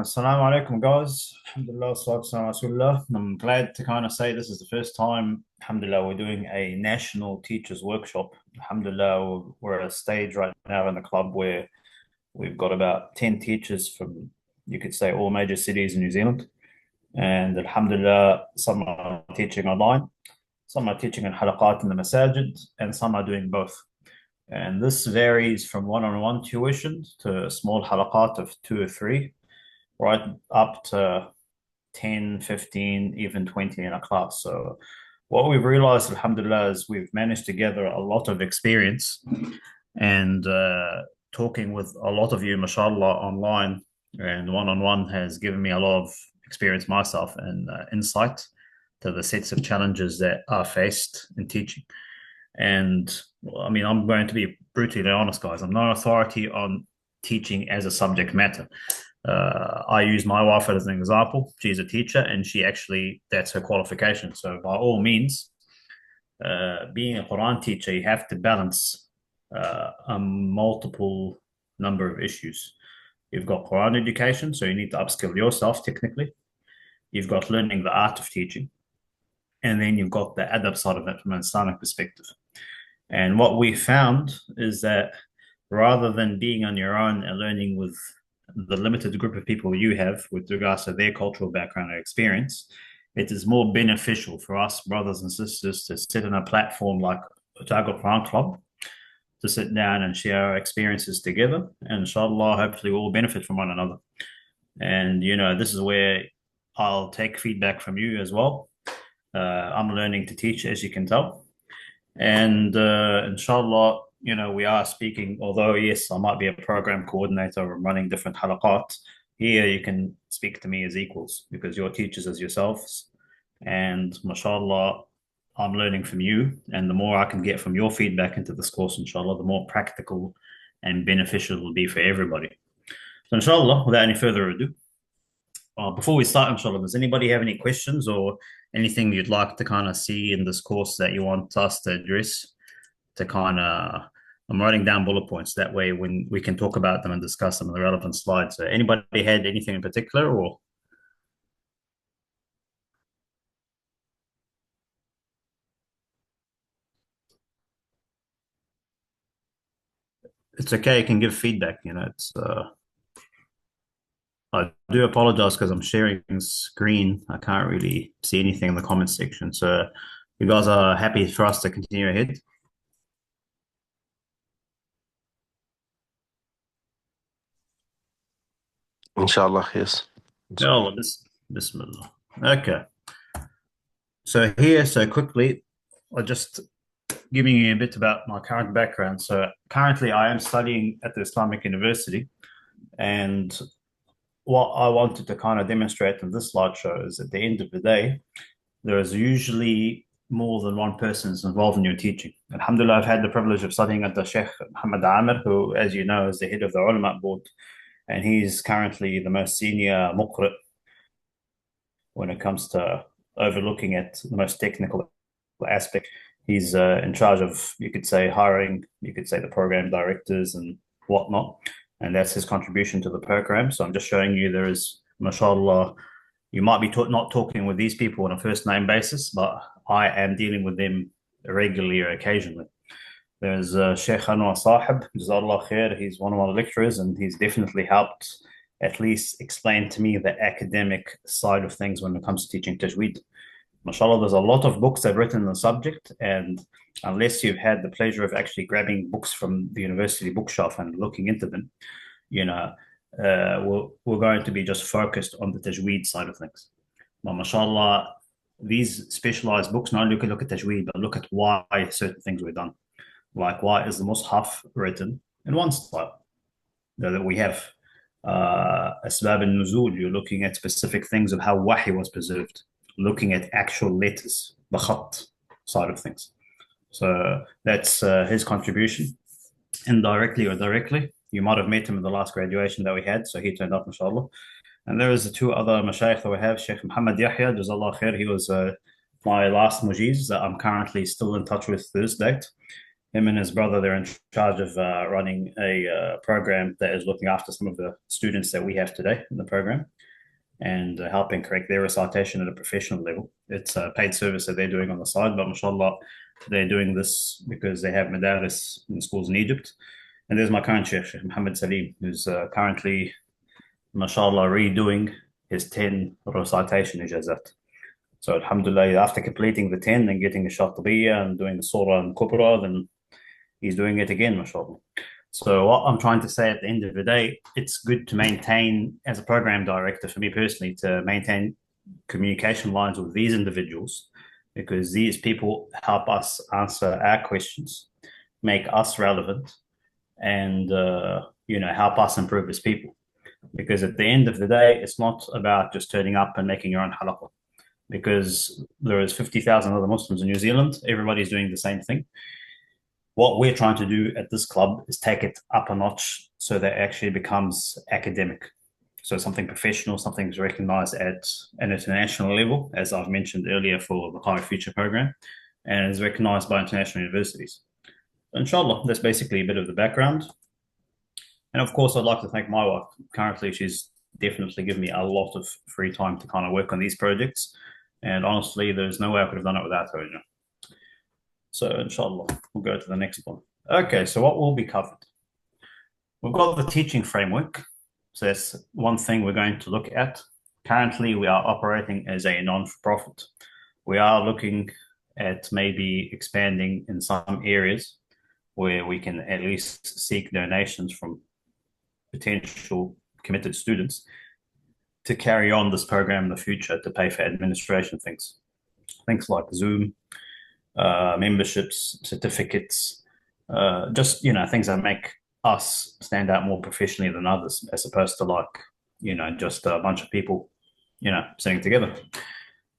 Assalamu alaikum, guys. Alhamdulillah, salatu wassalamu ala Rasulullah. I'm glad to kind of say this is the first time, alhamdulillah, we're doing a national teachers workshop. Alhamdulillah, we're at a stage right now in the club where we've got about 10 teachers from, you could say, all major cities in New Zealand. And alhamdulillah, some are teaching online, some are teaching in halaqat in the masajid, and some are doing both. And this varies from one-on-one tuition to small halaqat of two or three, right up to 10, 15, even 20 in a class. So what we've realized, alhamdulillah, is we've managed to gather a lot of experience and talking with a lot of you, mashallah, online and one-on-one has given me a lot of experience myself and insight to the sets of challenges that are faced in teaching. And I mean, I'm going to be brutally honest, guys. I'm no authority on teaching as a subject matter. I use my wife as an example. She's a teacher and that's her qualification. So by all means, being a Quran teacher, you have to balance a multiple number of issues. You've got Quran education, so you need to upskill yourself technically. You've got learning the art of teaching. And then you've got the adab side of it from an Islamic perspective. And what we found is that rather than being on your own and learning with the limited group of people you have with regards to their cultural background or experience, it is more beneficial for us brothers and sisters to sit on a platform like Otago Quran Club, to sit down and share our experiences together. And inshallah, hopefully we'll benefit from one another. And, this is where I'll take feedback from you as well. I'm learning to teach, as you can tell. And inshallah, we are speaking, although, yes, I might be a program coordinator or running different halaqat. Here, you can speak to me as equals because you're teachers as yourselves. And mashallah, I'm learning from you. And the more I can get from your feedback into this course, inshallah, the more practical and beneficial it will be for everybody. So inshallah, without any further ado, before we start, inshallah, does anybody have any questions or anything you'd like to kind of see in this course that you want us to address? I'm writing down bullet points. That way, when we can talk about them and discuss them in the relevant slides. So anybody had anything in particular or? It's okay. You can give feedback. I do apologize because I'm sharing screen. I can't really see anything in the comments section. So you guys are happy for us to continue ahead? Inshallah, yes. Oh, Bismillah. Okay. So quickly, I'll just giving you a bit about my current background. So currently I am studying at the Islamic University, and what I wanted to kind of demonstrate in this slideshow is at the end of the day, there is usually more than one person is involved in your teaching. Alhamdulillah, I've had the privilege of studying at the Sheikh Muhammad Amir, who, as you know, is the head of the ulama board, and he's currently the most senior muqri when it comes to overlooking at the most technical aspect. He's in charge of, you could say, hiring, you could say the program directors and whatnot. And that's his contribution to the program. So I'm just showing you there is, mashallah, you might be not talking with these people on a first name basis, but I am dealing with them regularly or occasionally. There's Sheikh Anwar Sahib, Jazakallah khair. He's one of my lecturers, and he's definitely helped at least explain to me the academic side of things when it comes to teaching tajweed. MashaAllah, there's a lot of books I've written on the subject, and unless you've had the pleasure of actually grabbing books from the university bookshelf and looking into them, we're going to be just focused on the tajweed side of things. But MashaAllah, these specialized books not only look at tajweed, but look at why certain things were done. Like, why is the Mus'haf written in one style? That we have Asbab al-Nuzul, you're looking at specific things of how Wahi was preserved, looking at actual letters, the khat side of things. So that's his contribution, indirectly or directly. You might have met him in the last graduation that we had, so he turned up, mashallah. And there is the two other mashayikh that we have, Sheikh Muhammad Yahya, Jazakallah khair. He was my last mujiz that I'm currently still in touch with to this date. Him and his brother, they're in charge of running a program that is looking after some of the students that we have today in the program and helping correct their recitation at a professional level. It's a paid service that they're doing on the side, but mashallah, they're doing this because they have madaris in schools in Egypt. And there's my current Sheikh, Sheikh Mohammed Salim, who's currently, mashallah, redoing his 10 recitation ijazat. So, alhamdulillah, after completing the 10 and getting the Shatibiyya and doing the Surah and Kubra, then he's doing it again, mashallah. So what I'm trying to say at the end of the day, it's good to maintain, as a program director, for me personally, to maintain communication lines with these individuals because these people help us answer our questions, make us relevant, and help us improve as people. Because at the end of the day, it's not about just turning up and making your own halaqah. Because there is 50,000 other Muslims in New Zealand, everybody's doing the same thing. What we're trying to do at this club is take it up a notch so that it actually becomes academic. So something professional, something is recognized at an international level, as I've mentioned earlier for the Higher Future program, and is recognized by international universities. Inshallah, that's basically a bit of the background. And of course, I'd like to thank my wife. Currently, she's definitely given me a lot of free time to kind of work on these projects. And honestly, there's no way I could have done it without her. So inshallah, we'll go to the next one. Okay, so what will be covered? We've got the teaching framework. So that's one thing we're going to look at. Currently, we are operating as a non-for-profit. We are looking at maybe expanding in some areas where we can at least seek donations from potential committed students to carry on this program in the future to pay for administration things. Things like Zoom, memberships, certificates, just things that make us stand out more professionally than others, as opposed to just a bunch of people, sitting together.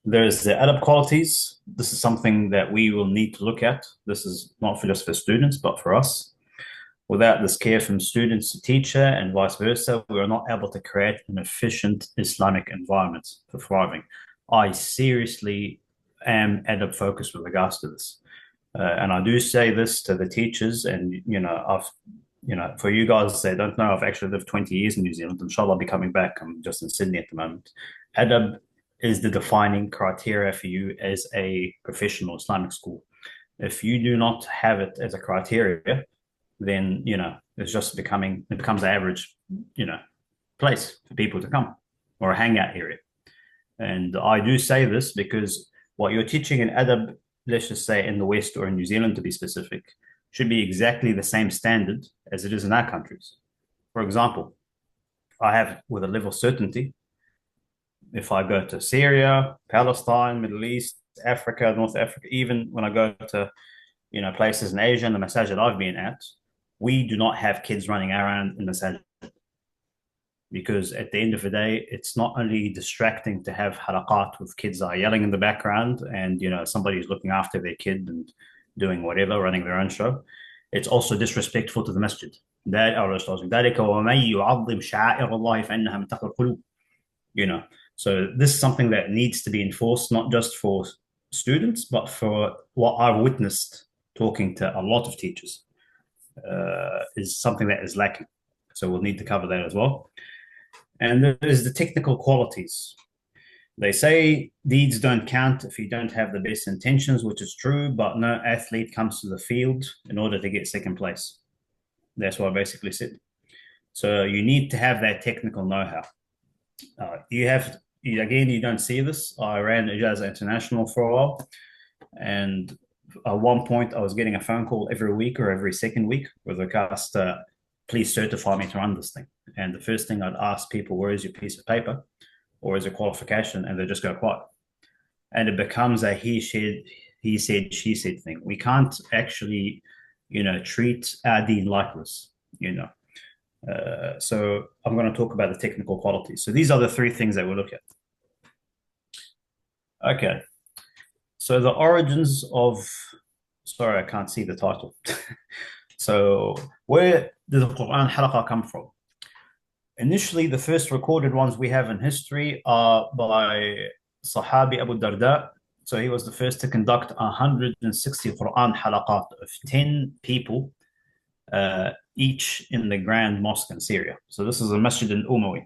There's the adab qualities. This is something that we will need to look at. This is not just for students, but for us. Without this care from students to teacher and vice versa, we are not able to create an efficient Islamic environment for thriving. I seriously am adab focused with regards to this. And I do say this to the teachers and, for you guys that don't know, I've actually lived 20 years in New Zealand. Inshallah, I'll be coming back. I'm just in Sydney at the moment. Adab is the defining criteria for you as a professional Islamic school. If you do not have it as a criteria, then, it becomes an average, place for people to come or a hangout area. And I do say this because what you're teaching in adab, let's just say in the West or in New Zealand to be specific, should be exactly the same standard as it is in our countries. For example, I have with a level of certainty, if I go to Syria, Palestine, Middle East, Africa, North Africa, even when I go to, places in Asia and the masajid I've been at, we do not have kids running around in the masajid. Because at the end of the day, it's not only distracting to have halaqat with kids that are yelling in the background and, somebody's looking after their kid and doing whatever, running their own show. It's also disrespectful to the masjid. So this is something that needs to be enforced, not just for students, but for what I've witnessed talking to a lot of teachers, is something that is lacking. So we'll need to cover that as well. And there's the technical qualities. They say deeds don't count if you don't have the best intentions, which is true, but no athlete comes to the field in order to get second place. That's what I basically said. So you need to have that technical know-how. You don't see this. I ran Ijazah International for a while, and at one point I was getting a phone call every week or every second week with regards to, please certify me to run this thing. And the first thing I'd ask people, where is your piece of paper? Or is it qualification? And they just go quiet. And it becomes a he said, she said thing. We can't actually, treat our deen like this, So I'm going to talk about the technical qualities. So these are the three things that we'll look at. Okay. So the origins of, sorry, I can't see the title. So where did the Quran halaqah come from? Initially, the first recorded ones we have in history are by Sahabi Abu Darda, So he was the first to conduct 160 Quran halaqat of 10 people, each in the Grand Mosque in Syria. So this is a masjid in Umawi.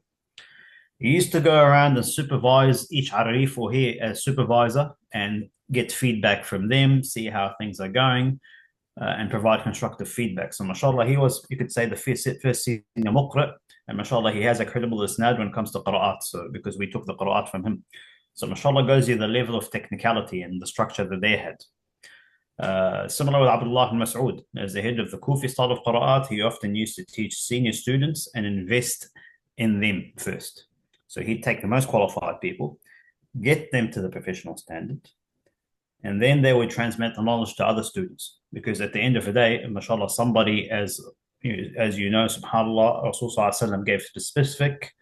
He used to go around and supervise each arif or here as supervisor and get feedback from them, see how things are going, and provide constructive feedback. So mashallah, he was, you could say, the first senior muqra, and mashallah, he has a credible isnad when it comes to qira'at, so because we took the qira'at from him. So mashallah goes to the level of technicality and the structure that they had. Similar with Abdullah ibn Mas'ud, as the head of the Kufi style of qira'at, he often used to teach senior students and invest in them first. So he'd take the most qualified people, get them to the professional standard, and then they would transmit the knowledge to other students. Because at the end of the day, mashallah, somebody as you know, subhanAllah, Rasul gave specific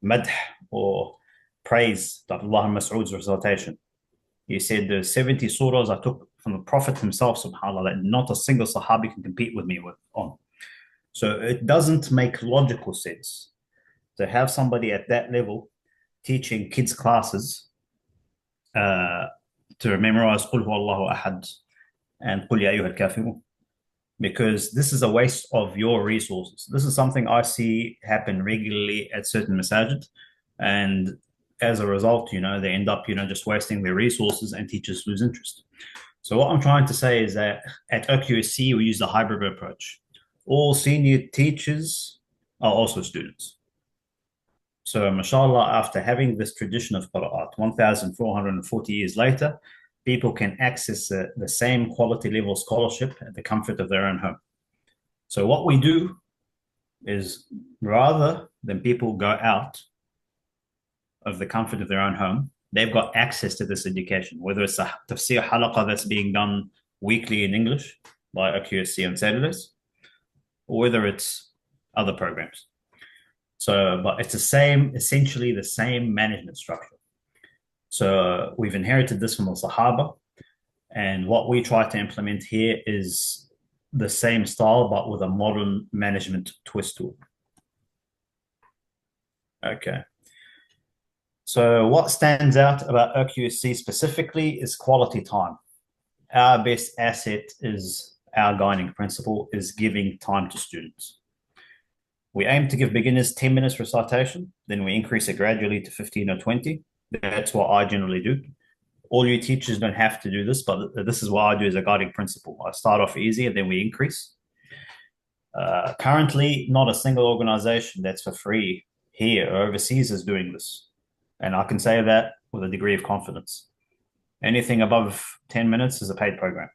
madh or praise to Abdullah ibn Mas'ud's recitation. He said the 70 surahs I took from the Prophet himself, subhanAllah, that not a single Sahabi can compete with me on. So it doesn't make logical sense to have somebody at that level teaching kids' classes to memorize Qul Huwallahu Ahad and Qul Ya Ayyuhal Kafirun, because this is a waste of your resources. This is something I see happen regularly at certain masajid, and as a result, they end up, just wasting their resources and teachers lose interest. So what I'm trying to say is that at OQSC, we use the hybrid approach. All senior teachers are also students. So mashallah, after having this tradition of qira'at, 1,440 years later, people can access the same quality level scholarship at the comfort of their own home. So what we do is, rather than people go out of the comfort of their own home, they've got access to this education, whether it's a tafsir halaqa that's being done weekly in English by OQSC on Saturdays, or whether it's other programs. So, but it's essentially the same management structure. So we've inherited this from the Sahaba, and what we try to implement here is the same style, but with a modern management twist to it. Okay. So what stands out about OQSC specifically is quality time. Our best asset is our guiding principle is giving time to students. We aim to give beginners 10 minutes recitation, then we increase it gradually to 15 or 20. That's what I generally do. All you teachers don't have to do this, but this is what I do as a guiding principle. I start off easy and then we increase. Currently, not a single organization that's for free here or overseas is doing this. And I can say that with a degree of confidence. Anything above 10 minutes is a paid program.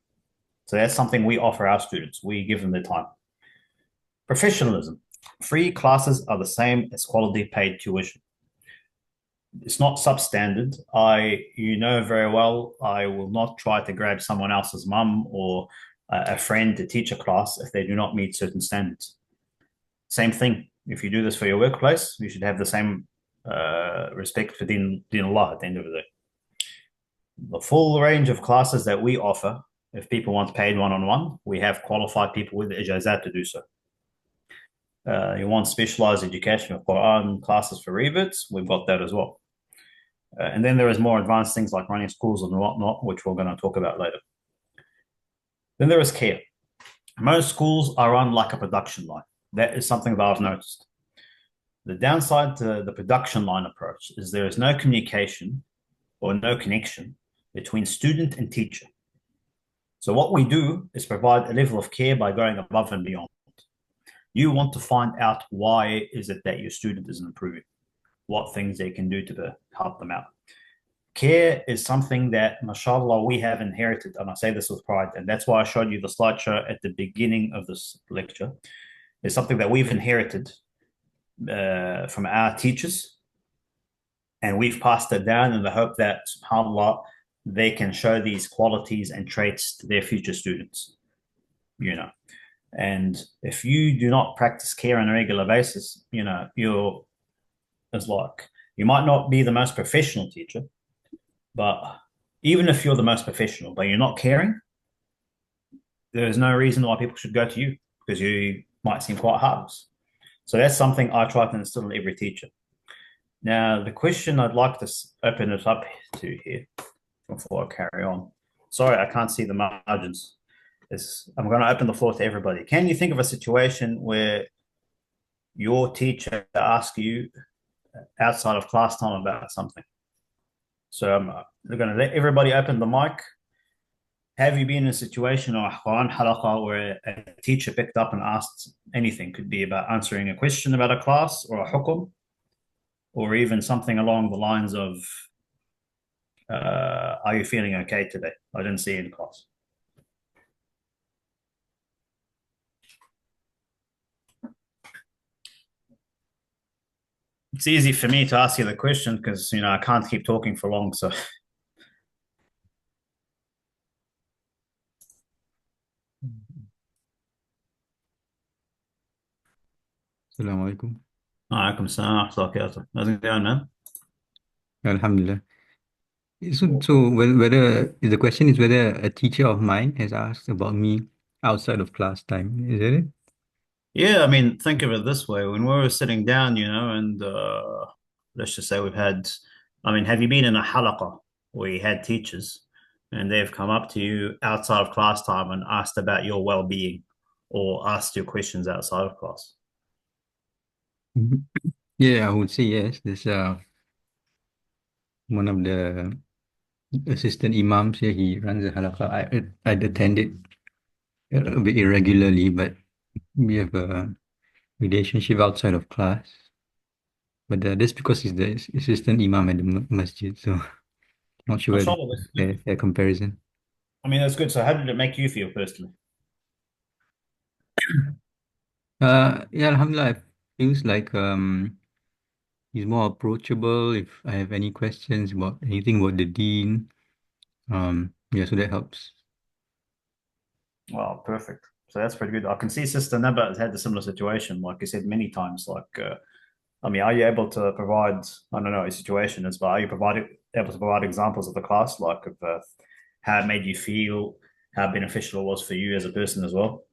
So that's something we offer our students. We give them the time. Professionalism. Free classes are the same as quality paid tuition. It's not substandard. You know very well, I will not try to grab someone else's mum or a friend to teach a class if they do not meet certain standards. Same thing. If you do this for your workplace, you should have the same respect for Deen Allah at the end of the day. The full range of classes that we offer, if people want paid one-on-one, we have qualified people with ijazat to do so. You want specialized education of Quran classes for reverts, we've got that as well. And then there is more advanced things like running schools and whatnot, which we're going to talk about later. Then there is care. Most schools are run like a production line. That is something that I've noticed. The downside to the production line approach is there is no communication or no connection between student and teacher. So what we do is provide a level of care by going above and beyond. You want to find out why is it that your student isn't improving, what things they can do to help them out. Care is something that, mashallah, we have inherited, and I say this with pride, and that's why I showed you the slideshow at the beginning of this lecture. It's something that we've inherited from our teachers, and we've passed it down in the hope that, subhanAllah, they can show these qualities and traits to their future students, And if you do not practice care on a regular basis, it's like, you might not be the most professional teacher, but even if you're the most professional, but you're not caring, there's no reason why people should go to you, because you might seem quite heartless. So that's something I try to instill in every teacher. Now, the question I'd like to open it up to here before I carry on. Sorry, I can't see the margins. I'm going to open the floor to everybody. Can you think of a situation where your teacher asks you outside of class time about something? So we're going to let everybody open the mic. Have you been in a situation or Quran halaqa where a teacher picked up and asked anything? Could be about answering a question about a class or a hukum, or even something along the lines of, are you feeling okay today? I didn't see you in class. It's easy for me to ask you the question because, I can't keep talking for long. So, Assalamu alaikum. alaikum salam wa rahmatullah. How's it going, man? Alhamdulillah. So whether the question is whether a teacher of mine has asked about me outside of class time, is that it? Yeah, I mean, think of it this way. When we were sitting down, and let's just say have you been in a halaqa where you had teachers and they've come up to you outside of class time and asked about your well-being or asked you questions outside of class? Mhm. Yeah, I would say yes. There's one of the assistant imams here. He runs a halaqah. I'd attend it a bit irregularly, but we have a relationship outside of class. But that's because he's the assistant imam at the masjid, so not sure whether Mashallah, that's good. a comparison. I mean, that's good. So how did it make you feel personally? Yeah, Alhamdulillah, it feels like he's more approachable if I have any questions about anything about the deen. Yeah, so that helps. Well, perfect. So that's pretty good. I can see Sister Naba has had a similar situation, like you said many times. Are you able to provide, I don't know, a situation is, but are you able to provide examples of the class, like of how it made you feel, how beneficial it was for you as a person as well?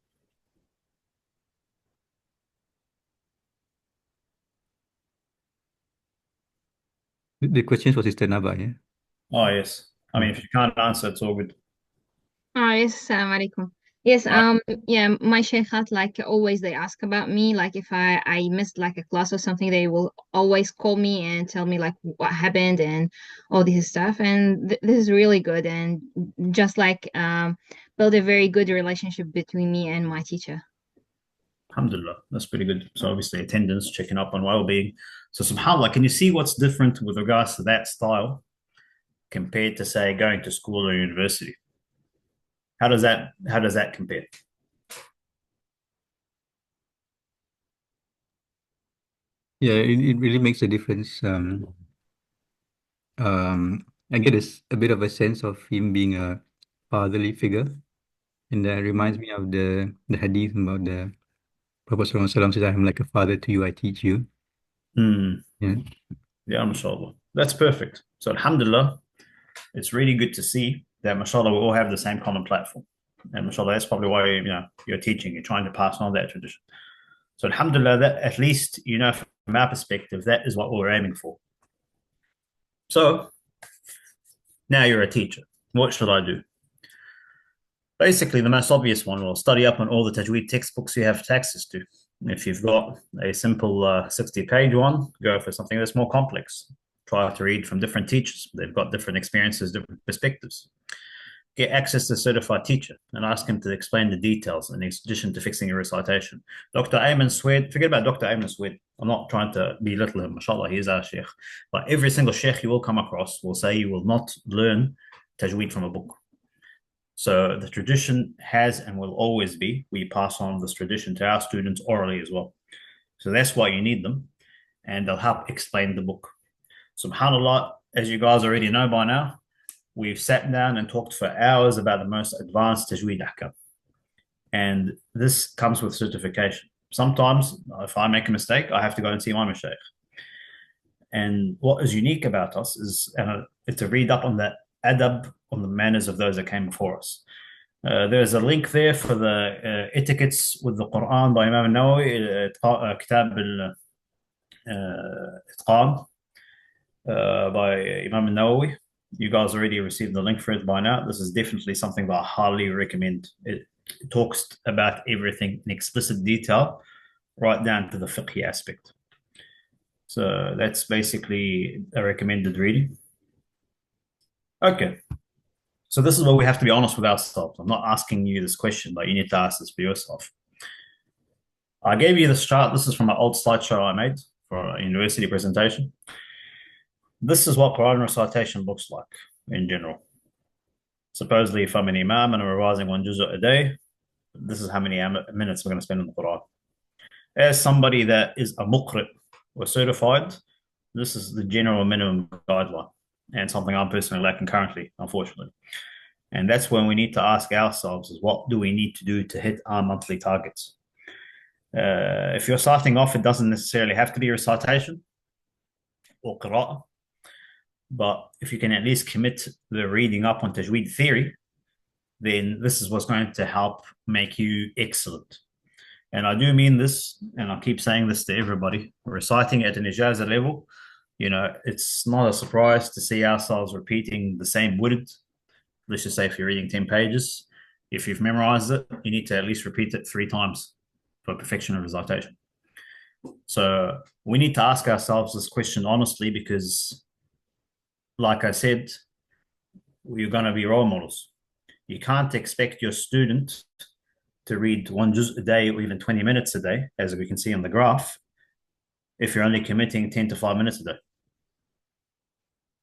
The questions for Sister Naba, yeah? Oh, yes. I mean, Mm. if you can't answer, it's all good. Yes, assalamu alaikum. Yes, Right. yeah, my sheikhat, like always they ask about me. Like if I missed like a class or something, they will always call me and tell me like what happened and all this stuff. And th this is really good and just like build a very good relationship between me and my teacher. Alhamdulillah. That's pretty good. So obviously attendance, checking up on well-being. So subhanAllah, can you see what's different with regards to that style compared to say going to school or university? How does that compare? Yeah, it really makes a difference. I get a bit of a sense of him being a fatherly figure, and that reminds me of the hadith about the Prophet ﷺ says, "I'm like a father to you, I teach you." Hmm. Yeah. Yeah, mashallah. That's perfect. So alhamdulillah, it's really good to see that mashallah we all have the same common platform. And mashallah, that's probably why you're teaching, you're trying to pass on that tradition. So alhamdulillah, that at least, from our perspective, that is what we're aiming for. So now you're a teacher. What should I do? Basically, the most obvious one will study up on all the tajweed textbooks you have access to. If you've got a simple 60-page one, go for something that's more complex. Try to read from different teachers. They've got different experiences, different perspectives. Get access to a certified teacher and ask him to explain the details in addition to fixing your recitation. Dr. Ayman Swed, forget about Dr. Ayman Swed. I'm not trying to belittle him, mashallah, he is our sheikh. But every single sheikh you will come across will say you will not learn tajweed from a book. So the tradition has and will always be, we pass on this tradition to our students orally as well. So that's why you need them, and they'll help explain the book. SubhanAllah, as you guys already know by now, we've sat down and talked for hours about the most advanced tajweed ahkam. And this comes with certification. Sometimes, if I make a mistake, I have to go and see my mashaykh. And what is unique about us is to read up on the adab, on the manners of those that came before us. There's a link there for the etiquettes with the Quran by Imam al-Nawawi, Kitab al-Itqan by Imam al-Nawawi. You guys already received the link for it by now. This is definitely something that I highly recommend. It talks about everything in explicit detail, right down to the fiqh aspect. So that's basically a recommended reading. Okay. So this is where we have to be honest with ourselves. I'm not asking you this question, but you need to ask this for yourself. I gave you this chart. This is from an old slideshow I made for a university presentation. This is what Quran recitation looks like in general. Supposedly, if I'm an imam and I'm revising one juz a day, this is how many minutes we're going to spend on the Quran. As somebody that is a muqri or certified, this is the general minimum guideline and something I'm personally lacking currently, unfortunately. And that's when we need to ask ourselves is what do we need to do to hit our monthly targets? If you're starting off, it doesn't necessarily have to be recitation or qira'ah. But if you can at least commit the reading up on tajweed theory, then this is what's going to help make you excellent. And I do mean this, and I keep saying this to everybody, reciting at an ijaza level, it's not a surprise to see ourselves repeating the same word. Let's just say if you're reading 10 pages, if you've memorized it, you need to at least repeat it 3 times for perfection of recitation. So we need to ask ourselves this question honestly, because like I said, you're going to be role models. You can't expect your student to read one juz a day or even 20 minutes a day, as we can see on the graph, if you're only committing 10 to 5 minutes a day.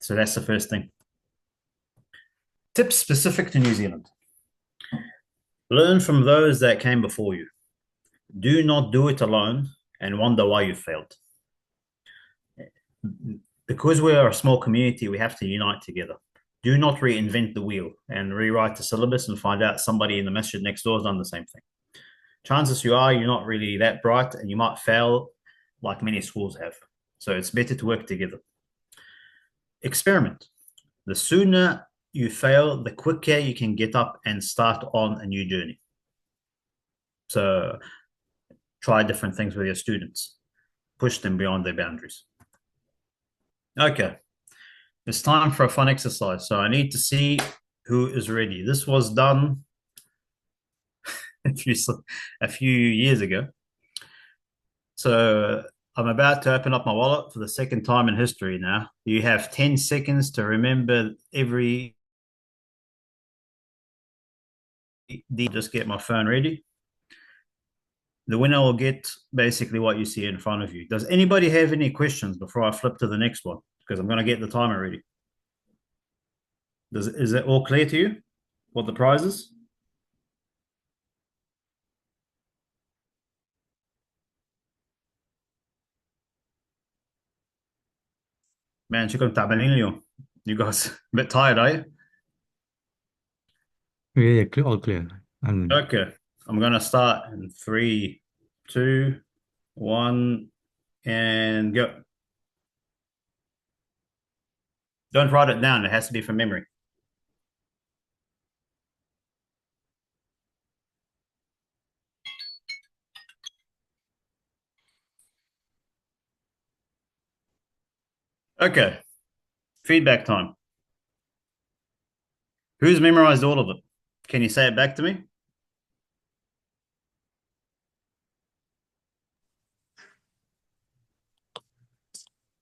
So that's the first thing. Tips specific to New Zealand. Learn from those that came before you. Do not do it alone and wonder why you failed. Because we are a small community, we have to unite together. Do not reinvent the wheel and rewrite the syllabus and find out somebody in the masjid next door has done the same thing. Chances you're not really that bright and you might fail like many schools have. So it's better to work together. Experiment. The sooner you fail, the quicker you can get up and start on a new journey. So try different things with your students. Push them beyond their boundaries. Okay. It's time for a fun exercise. So I need to see who is ready. This was done a few years ago. So I'm about to open up my wallet for the second time in history now. You have 10 seconds to remember every... Just get my phone ready. The winner will get basically what you see in front of you. Does anybody have any questions before I flip to the next one? Because I'm going to get the timer ready. Is it all clear to you what the prize is? Man, شكلكم تعبانين اليوم. You guys a bit tired, are you? Yeah, all clear. Okay, I'm going to start in 3, 2, 1, and go. Don't write it down. It has to be from memory. Okay, feedback time. Who's memorized all of it? Can you say it back to me?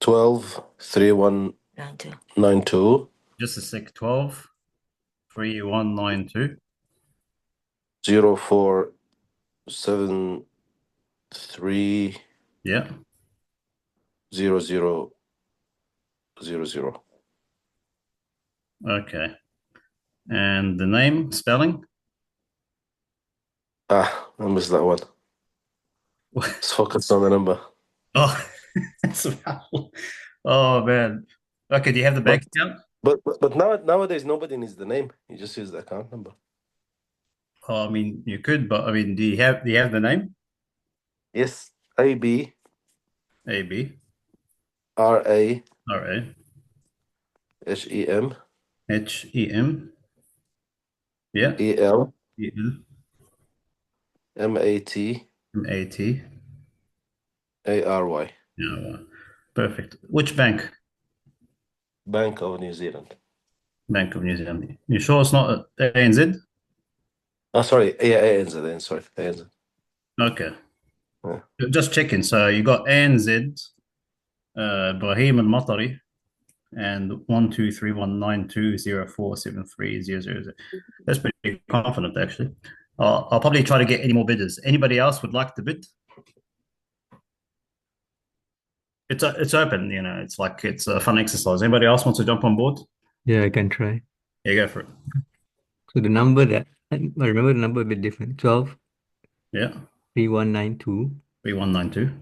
Twelve 3192 Just a sec. 12 3192 0473 Yeah. 0000. Okay. And the name, spelling? I missed that one. Let's focus on the number. Oh, oh man. Okay, do you have the bank account? But nowadays nobody needs the name. You just use the account number. Oh, I mean, you could, but I mean, do you have the name? Yes, AB AB RA RA HEM HEM. Yeah. EL EL MAT MAT. ARY. Yeah. Perfect. Which bank? Bank of New Zealand. Bank of New Zealand. You sure it's not ANZ? Oh, sorry. Yeah, ANZ then. Sorry, ANZ. Okay. Yeah. Just checking. So you got ANZ, Ibraheem el Matary, and 1231920473000. That's pretty confident, actually. I'll probably try to get any more bidders. Anybody else would like to bid? It's open, it's like it's a fun exercise. Anybody else wants to jump on board? Yeah, I can try. Yeah, go for it. So the number that I remember the number a bit different. 12 Yeah, 3192 3192.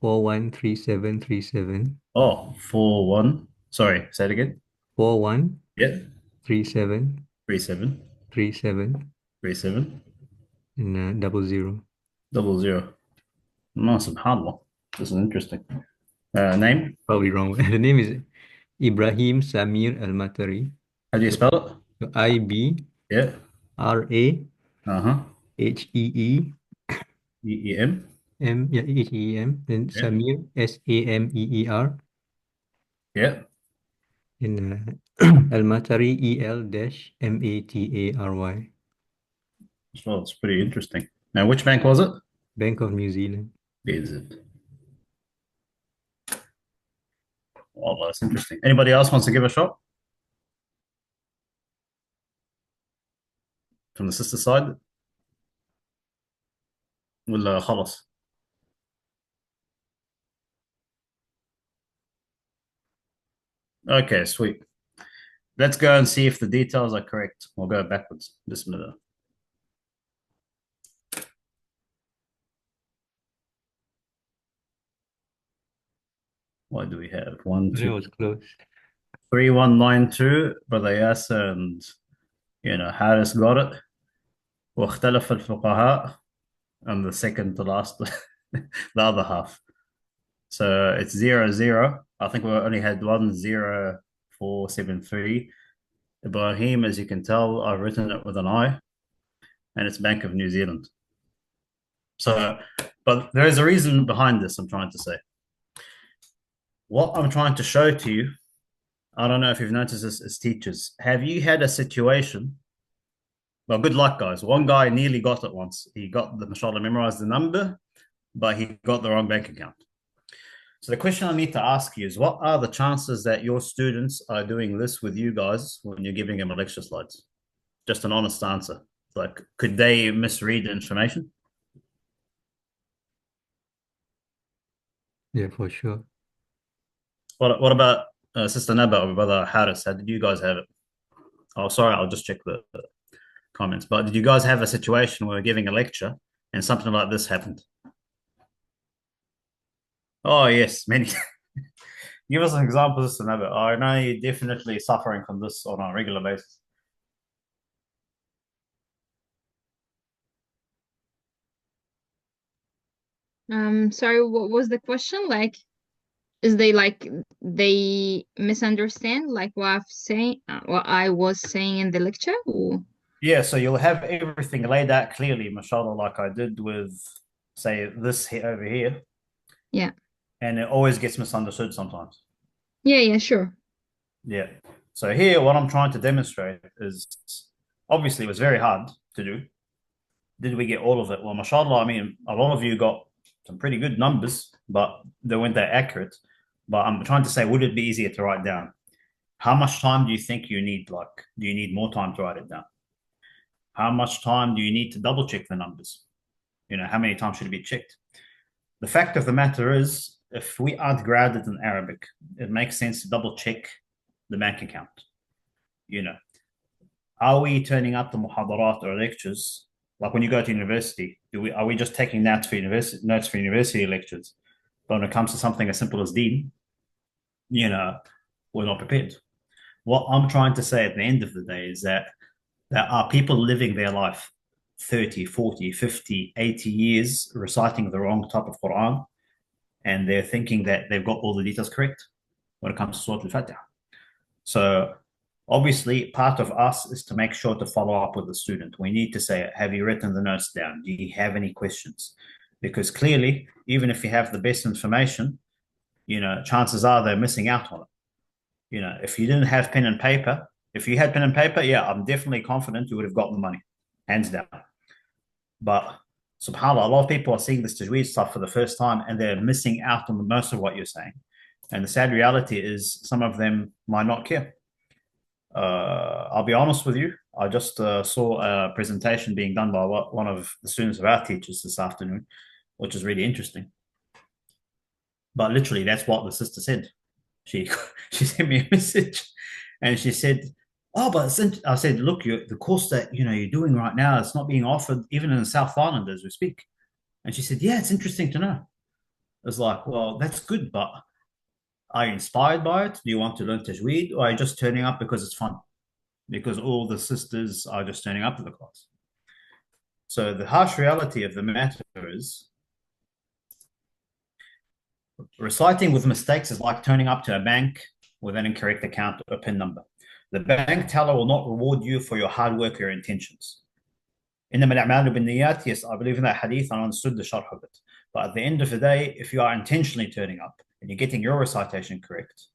413737 Oh, 41. Sorry, say it again. 41 Yeah, 37 37 37 37 and 00. 00. No, subhanallah. This is interesting. Name? Probably wrong. The name is Ibrahim Samir El Matary. How do you spell it? So IB Yeah. RA Uh-huh. HEE EEM. Yeah, HEEM, then Yeah. Samir SAMEER, Yeah. and El Matary EL-MATARY, Well, it's pretty interesting. Now, which bank was it? Bank of New Zealand. Is it? Oh, well, that's interesting. Anybody else wants to give a shot? From the sister side? ولا خلص? Okay, sweet. Let's go and see if the details are correct. We'll go backwards. Bismillah. What do we have? One, That two, was close. 3192. Brother Yasser and Harris got it. واختلف الفقهاء, and the second to last, the other half. So it's 00. I think we only had 10473. Ibrahim, as you can tell, I've written it with an I, and it's Bank of New Zealand. So, but there is a reason behind this, I'm trying to say. What I'm trying to show to you, I don't know if you've noticed this as teachers. Have you had a situation? Well, good luck, guys. One guy nearly got it once. He got mashallah, memorized the number, but he got the wrong bank account. So the question I need to ask you is, what are the chances that your students are doing this with you guys when you're giving them a lecture slides? Just an honest answer. Like, could they misread the information? Yeah, for sure. What about Sister Naba or Brother Harris? How did you guys have it? Oh, sorry, I'll just check the comments. But did you guys have a situation where we're giving a lecture and something like this happened? Oh, yes, many. Give us an example, Sister Naba. I know you're definitely suffering from this on a regular basis. Sorry, what was the question? Like, they misunderstand like what I was saying in the lecture? Or... Yeah, so you'll have everything laid out clearly, mashallah, like I did with, say, this here, over here. Yeah. And it always gets misunderstood sometimes. Yeah, sure. Yeah. So here, what I'm trying to demonstrate is, obviously, it was very hard to do. Did we get all of it? Well, mashallah, I mean, a lot of you got some pretty good numbers, but they weren't that accurate. But I'm trying to say, would it be easier to write down? How much time do you think you need? Like, do you need more time to write it down? How much time do you need to double check the numbers? How many times should it be checked? The fact of the matter is, if we aren't grounded in Arabic, it makes sense to double check the bank account. Are we turning up the muhadarat or lectures? Like when you go to university, are we just taking notes for university lectures? But when it comes to something as simple as deen, we're not prepared. What I'm trying to say at the end of the day is that there are people living their life 30, 40, 50, 80 years reciting the wrong type of Quran, and they're thinking that they've got all the details correct when it comes to Surah Al-Fatiha. So obviously, part of us is to make sure to follow up with the student. We need to say, have you written the notes down? Do you have any questions? Because clearly, even if you have the best information, chances are they're missing out on it. If you didn't have pen and paper, If you had pen and paper, yeah, I'm definitely confident you would have gotten the money, hands down. But subhanAllah, a lot of people are seeing this tajweed stuff for the first time and they're missing out on most of what you're saying. And the sad reality is some of them might not care. I'll be honest with you. I just saw a presentation being done by one of the students of our teachers this afternoon, which is really interesting. But literally, that's what the sister said. She sent me a message, and she said, "Oh, but I said, look, the course that you're doing right now, it's not being offered even in the South Island as we speak." And she said, "Yeah, it's interesting to know." I was like, "Well, that's good, but are you inspired by it? Do you want to learn tajweed, or are you just turning up because it's fun? Because all the sisters are just turning up to the class." So the harsh reality of the matter is, reciting with mistakes is like turning up to a bank with an incorrect account or PIN number. The bank teller will not reward you for your hard work or intentions. إنما الأعمال بالنيات, yes, I believe in that hadith and I understood the sharh of it. But at the end of the day, if you are intentionally turning up and you're getting your recitation correct,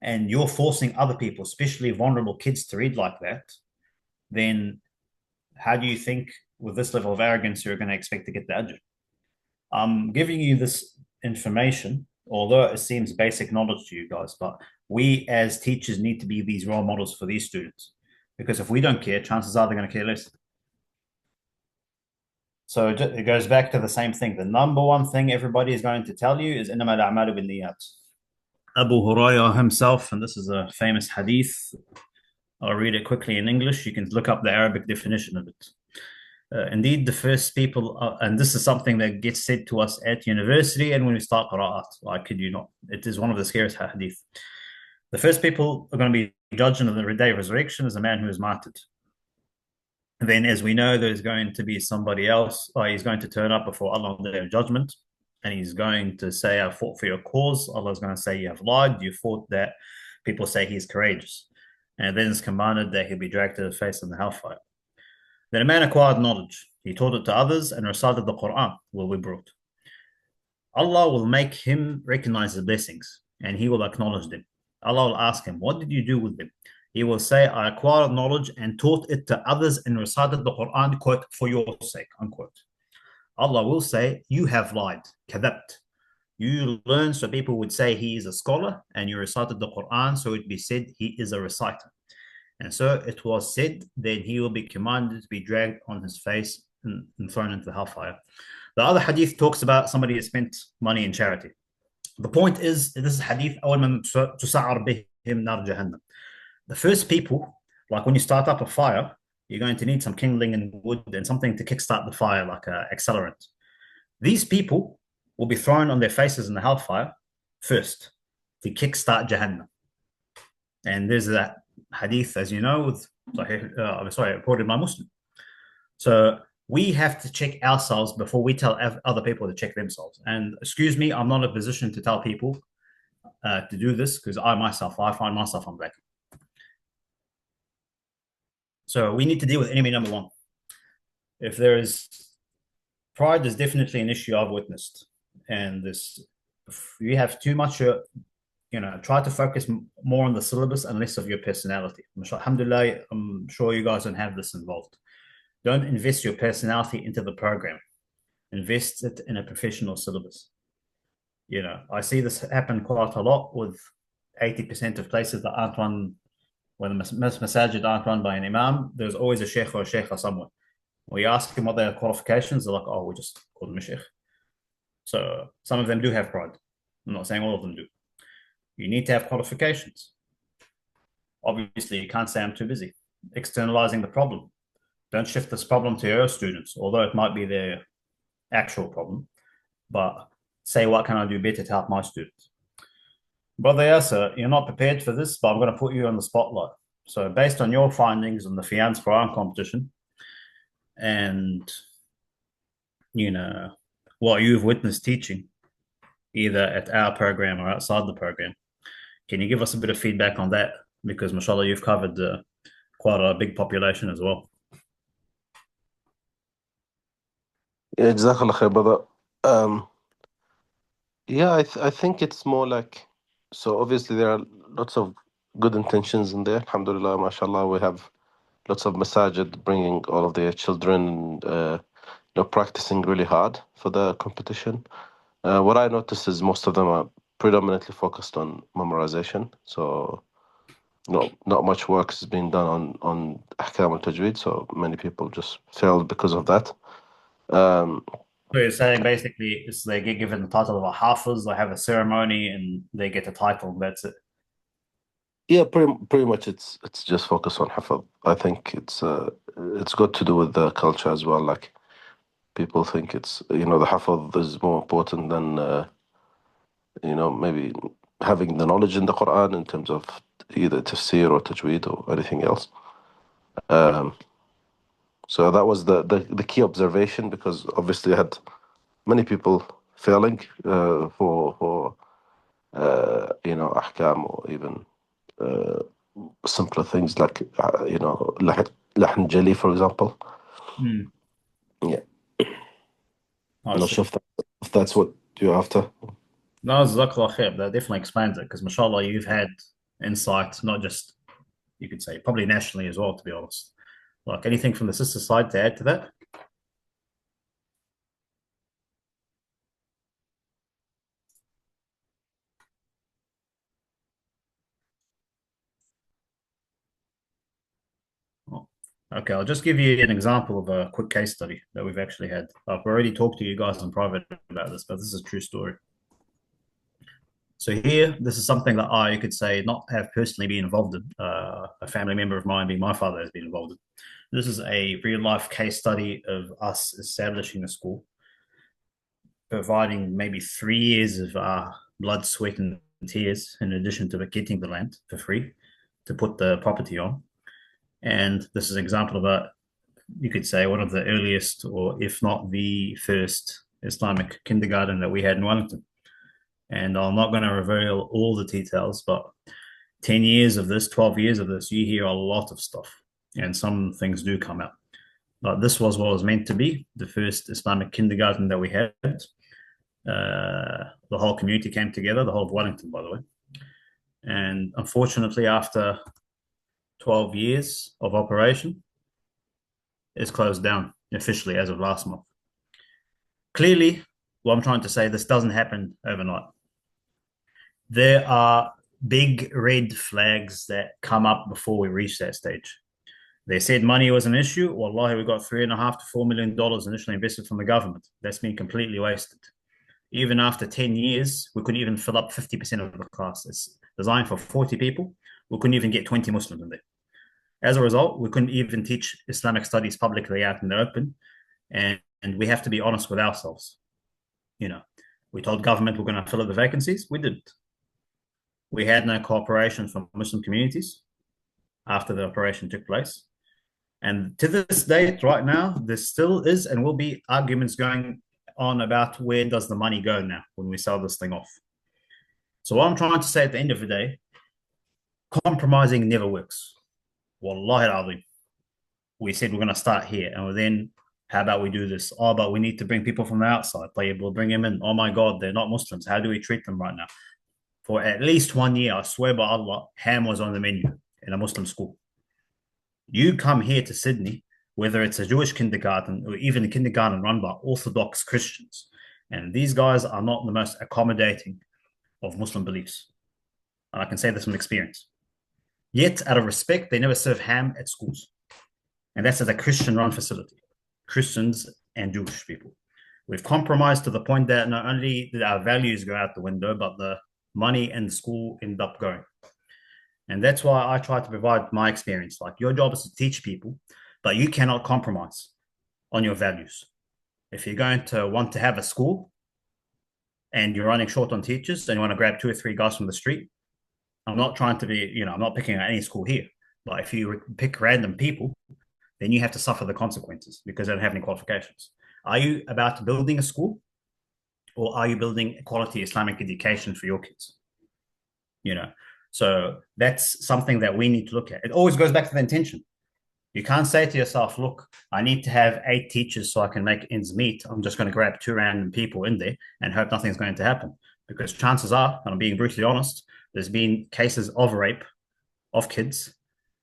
and you're forcing other people, especially vulnerable kids, to read like that, then how do you think with this level of arrogance you're going to expect to get the ajr? I'm giving you this information, although it seems basic knowledge to you guys, but we as teachers need to be these role models for these students. Because if we don't care, chances are they're going to care less. So it goes back to the same thing. The number one thing everybody is going to tell you is إنما الأعمال بالنيات. Abu Hurairah himself, and this is a famous hadith. I'll read it quickly in English. You can look up the Arabic definition of it. Indeed, the first people, and this is something that gets said to us at university and when we start qira'at, I kid you not, it is one of the scariest hadith. The first people are going to be judged on the day of resurrection is a man who is martyred. And then, as we know, there's going to be somebody else, he's going to turn up before Allah on the day of judgment, and he's going to say, "I fought for your cause." Allah is going to say, "You have lied, you fought that." People say he's courageous. And then it's commanded that he'll be dragged to the face of the hellfire. Then a man acquired knowledge. He taught it to others and recited the Quran, will be brought. Allah will make him recognize his blessings and he will acknowledge them. Allah will ask him, "What did you do with them?" He will say, "I acquired knowledge and taught it to others and recited the Quran, quote, for your sake," unquote. Allah will say, "You have lied, kadabt. You learned so people would say he is a scholar, and you recited the Quran so it'd be said he is a reciter." And so it was said, then he will be commanded to be dragged on his face and thrown into the hellfire. The other hadith talks about somebody who spent money in charity. The point is, this is hadith, the first people, like when you start up a fire, you're going to need some kindling and wood and something to kickstart the fire, like an accelerant. These people will be thrown on their faces in the hellfire first to kickstart Jahannam. And there's that hadith, as you know, with reported by Muslim. So we have to check ourselves before we tell other people to check themselves. And excuse me, I'm not in a position to tell people to do this because I find myself on black. So we need to deal with enemy number one. If there is pride, is definitely an issue I've witnessed. And if you have too much, try to focus more on the syllabus and less of your personality. Alhamdulillah, I'm sure you guys don't have this involved. Don't invest your personality into the program. Invest it in a professional syllabus. I see this happen quite a lot with 80% of places that aren't run, when the masajid aren't run by an imam, there's always a sheikh or a sheikha somewhere. We ask them what their qualifications, they're like, "Oh, we just call them a sheikh." So some of them do have pride. I'm not saying all of them do. You need to have qualifications. Obviously, you can't say I'm too busy. Externalizing the problem. Don't shift this problem to your students, although it might be their actual problem. But say, what can I do better to help my students? Brother Yasser, you're not prepared for this, but I'm going to put you on the spotlight. So based on your findings on the Fiance Quran competition and, what you've witnessed teaching, either at our program or outside the program, can you give us a bit of feedback on that? Because, mashallah, you've covered quite a big population as well. Yeah, Jazakallah khair, brother. Yeah, I think it's more like, so obviously there are lots of good intentions in there. Alhamdulillah, mashallah, we have lots of masajid bringing all of their children, practicing really hard for the competition. What I noticed is most of them are predominantly focused on memorization. So not much work is being done on ahkam al-tajweed. So many people just failed because of that. So you're saying basically it's they get given the title of a hafiz, they have a ceremony, and they get a title. That's it. Yeah, pretty much it's just focus on hafid. I think it's got to do with the culture as well. Like people think it's the hafid is more important than maybe having the knowledge in the Quran in terms of either tafsir or tajweed or anything else. So that was the key observation, because obviously I had many people failing for ahkam, or even simpler things like lahn jelly, for example. Yeah, I I'm not see. sure if that's what you're after. No, Jazakallah khair. That definitely explains it because, mashallah, you've had insight, not just, you could say, probably nationally as well, to be honest. Like anything from the sister side to add to that? Oh, okay, I'll just give you an example of a quick case study that we've actually had. I've already talked to you guys in private about this, but this is a true story. So here, this is something that I, you could say, not have personally been involved in. A family member of mine, being my father, has been involved in. This is a real life case study of us establishing a school, providing maybe 3 years of blood, sweat, and tears, in addition to getting the land for free to put the property on. And this is an example of you could say, one of the earliest, or if not the first, Islamic kindergarten that we had in Wellington. And I'm not going to reveal all the details, but 10 years of this, 12 years of this, you hear a lot of stuff, and some things do come out. But this was what was meant to be the first Islamic kindergarten that we had. The whole community came together, the whole of Wellington, by the way. And unfortunately, after 12 years of operation, it's closed down officially as of last month. Clearly, what I'm trying to say, this doesn't happen overnight. There are big red flags that come up before we reach that stage. They said money was an issue. Wallahi, we got $3.5 to $4 million initially invested from the government. That's been completely wasted. Even after 10 years, we couldn't even fill up 50% of the class. It's designed for 40 people. We couldn't even get 20 Muslims in there. As a result, we couldn't even teach Islamic studies publicly out in the open. And we have to be honest with ourselves. We told government we're going to fill up the vacancies. We didn't. We had no cooperation from Muslim communities after the operation took place. And to this date, right now, there still is and will be arguments going on about where does the money go now when we sell this thing off. So what I'm trying to say at the end of the day, compromising never works. Wallahi al-azim. We said we're going to start here, and then how about we do this? Oh, but we need to bring people from the outside. We'll bring them in. Oh my God, they're not Muslims. How do we treat them right now? For at least 1 year, I swear by Allah, ham was on the menu in a Muslim school. You come here to Sydney, whether it's a Jewish kindergarten or even a kindergarten run by Orthodox Christians, and these guys are not the most accommodating of Muslim beliefs. And I can say this from experience. Yet, out of respect, they never serve ham at schools. And that's as a Christian-run facility. Christians and Jewish people. We've compromised to the point that not only did our values go out the window, but the money and the school end up going. And that's why I try to provide my experience. Like, your job is to teach people, but you cannot compromise on your values. If you're going to want to have a school and you're running short on teachers and you want to grab 2 or 3 guys from the street, I'm not trying to be, I'm not picking at any school here. But if you pick random people, then you have to suffer the consequences because they don't have any qualifications. Are you about building a school, or are you building quality Islamic education for your kids? So that's something that we need to look at. It always goes back to the intention. You can't say to yourself, look, I need to have 8 teachers so I can make ends meet. I'm just going to grab 2 random people in there and hope nothing's going to happen. Because chances are, and I'm being brutally honest, there's been cases of rape of kids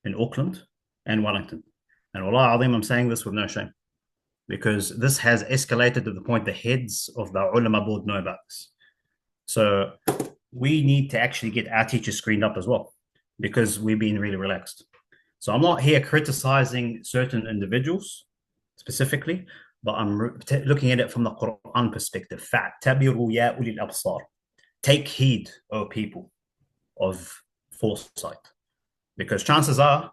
in Auckland and Wellington. And Wallah Azim, I'm saying this with no shame, because this has escalated to the point the heads of the ulama board know about this. So we need to actually get our teachers screened up as well, because we've been really relaxed. So I'm not here criticizing certain individuals specifically, but I'm looking at it from the Quran perspective. فَاعْتَبِرُوا يَا أُولِي الْأَبْصَارِ. Take heed, O people of foresight. Because chances are,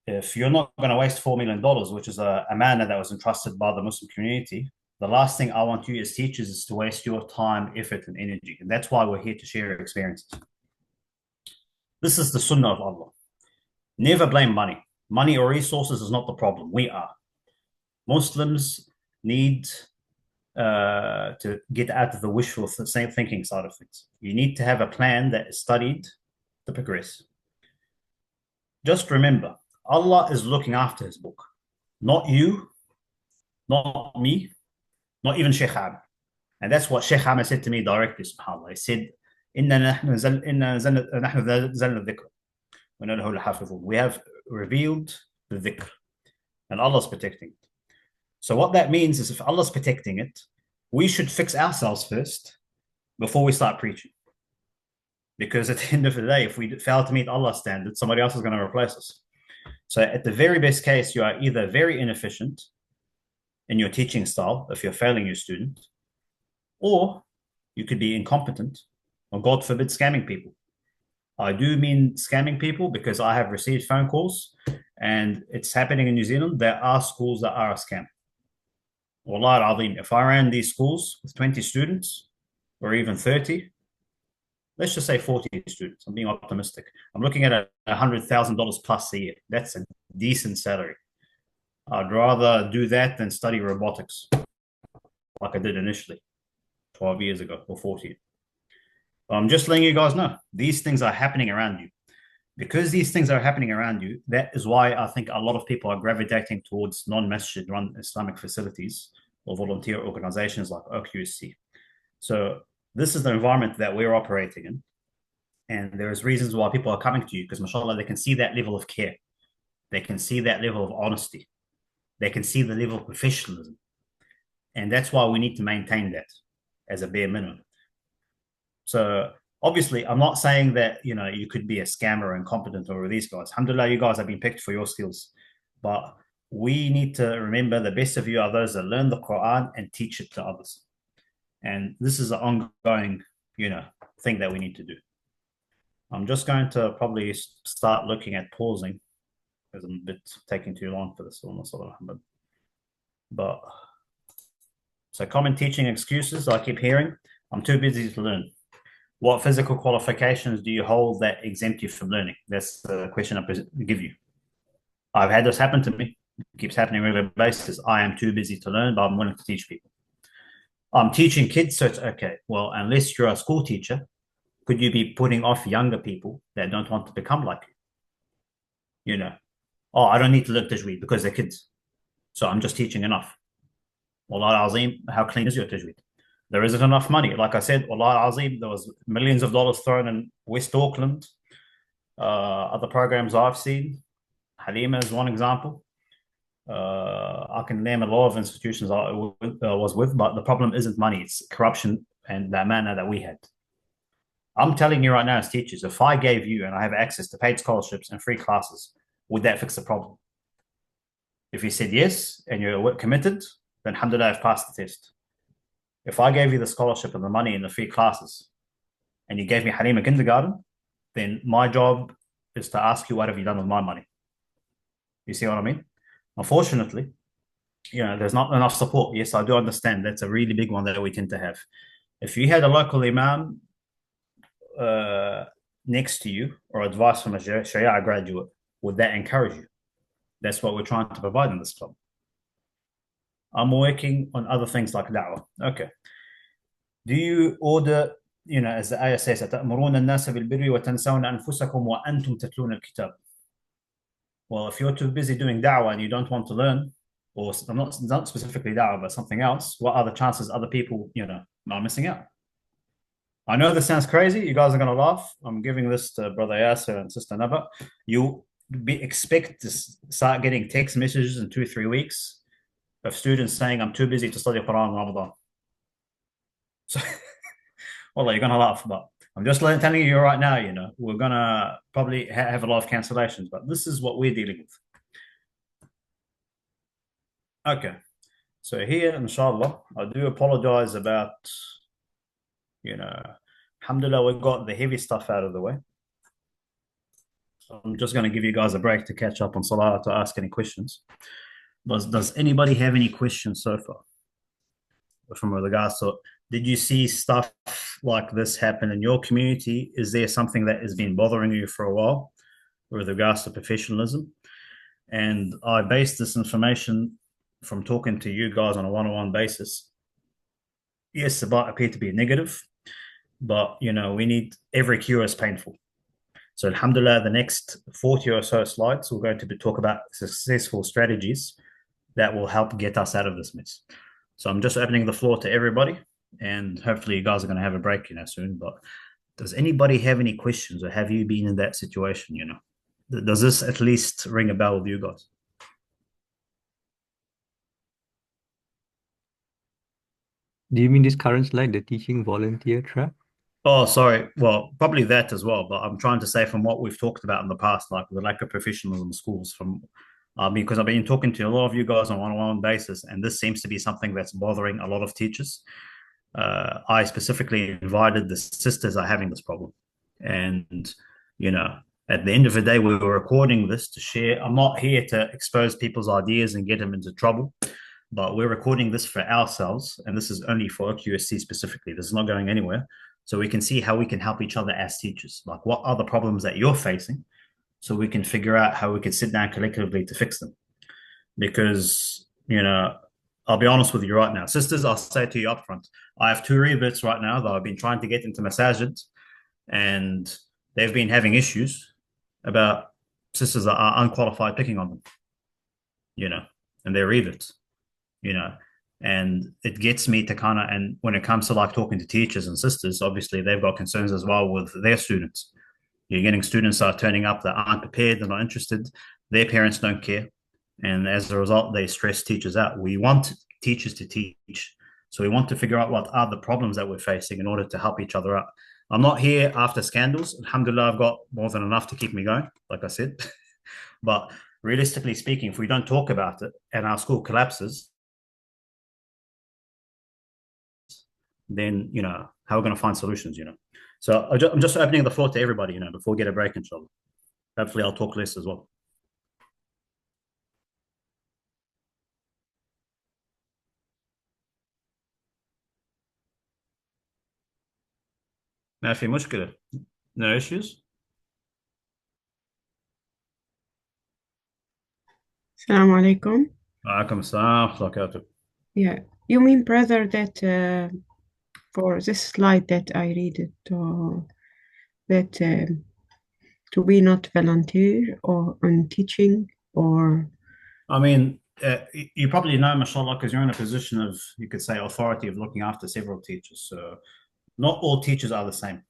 if you're not going to waste $4 million, which is a manner that was entrusted by the Muslim community, the last thing I want you as teachers is to waste your time, effort, and energy. And that's why we're here to share experiences. This is the sunnah of Allah. Never blame money. Money or resources is not the problem. We are. Muslims need to get out of the wishful thinking side of things. You need to have a plan that is studied to progress. Just remember, Allah is looking after his book. Not you, not me, not even Sheikh Ahmed. And that's what Sheikh Ahmed said to me directly, subhanAllah. He said, we have revealed the dhikr, and Allah's protecting it. So what that means is, if Allah's protecting it, we should fix ourselves first before we start preaching. Because at the end of the day, if we fail to meet Allah's standards, somebody else is going to replace us. So at the very best case, you are either very inefficient in your teaching style, if you're failing your student, or you could be incompetent, or God forbid, scamming people. I do mean scamming people because I have received phone calls, and it's happening in New Zealand. There are schools that are a scam. Wallah al-Azim, if I ran these schools with 20 students, or even 30, let's just say 40 students, I'm being optimistic, I'm looking at $100,000 plus a year. That's a decent salary. I'd rather do that than study robotics like I did initially 12 years ago, or 14. I'm just letting you guys know, these things are happening around you. Because these things are happening around you, that is why I think a lot of people are gravitating towards non-masjid run Islamic facilities or volunteer organizations like OQSC. So this is the environment that we're operating in. And there's reasons why people are coming to you, because mashallah, they can see that level of care. They can see that level of honesty. They can see the level of professionalism. And that's why we need to maintain that as a bare minimum. So obviously, I'm not saying that, you could be a scammer or incompetent or these guys. Alhamdulillah, you guys have been picked for your skills. But we need to remember the best of you are those that learn the Quran and teach it to others. And this is an ongoing, thing that we need to do. I'm just going to probably start looking at pausing, because I'm a bit taking too long for this. But so common teaching excuses I keep hearing: I'm too busy to learn. What physical qualifications do you hold that exempt you from learning? That's the question I give you. I've had this happen to me. It keeps happening on a regular basis. I am too busy to learn, but I'm willing to teach people. I'm teaching kids, so it's okay. Well, unless you're a school teacher, could you be putting off younger people that don't want to become like you? Oh, I don't need to learn tajweed because they're kids, so I'm just teaching enough. Wallah al-Azim, how clean is your tajweed? There isn't enough money. Like I said, Wallah al-Azim, there was millions of dollars thrown in West Auckland. Other programs I've seen, Halima is one example. I can name a lot of institutions I was with, but the problem isn't money. It's corruption and that manner that we had. I'm telling you right now as teachers, if I gave you and I have access to paid scholarships and free classes, would that fix the problem? If you said yes and you're committed, then alhamdulillah, I've passed the test. If I gave you the scholarship and the money and the free classes, and you gave me Halima kindergarten, then my job is to ask you, what have you done with my money? You see what I mean? Unfortunately, there's not enough support. Yes, I do understand. That's a really big one that we tend to have. If you had a local imam next to you, or advice from a Sharia graduate, would that encourage you? That's what we're trying to provide in this club. I'm working on other things like da'wah. Okay. Do you order, as the ayah says, أَتَأْمُرُونَ النَّاسَ بِالْبِرِّ وَتَنْسَوْنَ أَنفُسَكُمْ وَأَنْتُمْ تَتْلُونَ الْكِتَابَ. Well, if you're too busy doing da'wah and you don't want to learn, or not specifically da'wah, but something else, what are the chances other people, are missing out? I know this sounds crazy. You guys are gonna laugh. I'm giving this to Brother Yasser and Sister Naba. You expect to start getting text messages in 2 or 3 weeks of students saying, "I'm too busy to study Quran in Ramadan." So, well, you're gonna laugh, but I'm just telling you right now. We're gonna probably have a lot of cancellations, but this is what we're dealing with. Okay, so here, inshallah, I do apologize about, you know, alhamdulillah, we got the heavy stuff out of the way. So I'm just going to give you guys a break to catch up on Salah to ask any questions. Does anybody have any questions so far from regards to, did you see stuff like this happen in your community? Is there something that has been bothering you for a while with regards to professionalism? And I based this information from talking to you guys on a one-on-one basis. Yes, it might appear to be negative, but we need every cure is painful. So alhamdulillah, the next 40 or so slides, we're going to talk about successful strategies that will help get us out of this mess. So I'm just opening the floor to everybody, and hopefully you guys are going to have a break, soon. But does anybody have any questions, or have you been in that situation? Does this at least ring a bell with you guys? Do you mean this current slide, the teaching volunteer trap? Oh, sorry. Well, probably that as well. But I'm trying to say from what we've talked about in the past, like the lack of professionalism in schools, because I've been talking to a lot of you guys on a one-on-one basis, and this seems to be something that's bothering a lot of teachers. I specifically invited the sisters are having this problem, and at the end of the day, we were recording this to share. I'm not here to expose people's ideas and get them into trouble, but we're recording this for ourselves, and this is only for OQSC specifically. This is not going anywhere. So we can see how we can help each other as teachers. Like, what are the problems that you're facing, so we can figure out how we can sit down collectively to fix them. Because, I'll be honest with you right now. Sisters, I'll say to you up front, I have two rebits right now that I've been trying to get into masajid, and they've been having issues about sisters that are unqualified picking on them, and they're rebits, and it gets me to and when it comes to like talking to teachers and sisters, obviously they've got concerns as well with their students. You're getting students that are turning up that aren't prepared, they're not interested, their parents don't care, and as a result, they stress teachers out. We want teachers to teach, so we want to figure out what are the problems that we're facing in order to help each other out. I'm not here after scandals. Alhamdulillah, I've got more than enough to keep me going, like I said. But realistically speaking, if we don't talk about it and our school collapses, then how are we going to find solutions? So I'm just opening the floor to everybody, before we get a break, inshallah. Hopefully I'll talk less as well. ما في مشكلة. No issues. Assalamu alaikum. وعليكم السلام ورحمة الله وبركاته. Yeah, you mean, brother, that for this slide that I read it, that to be not volunteer or on teaching, or I mean, you probably know, mashallah, because you're in a position of, you could say, authority of looking after several teachers. So not all teachers are the same.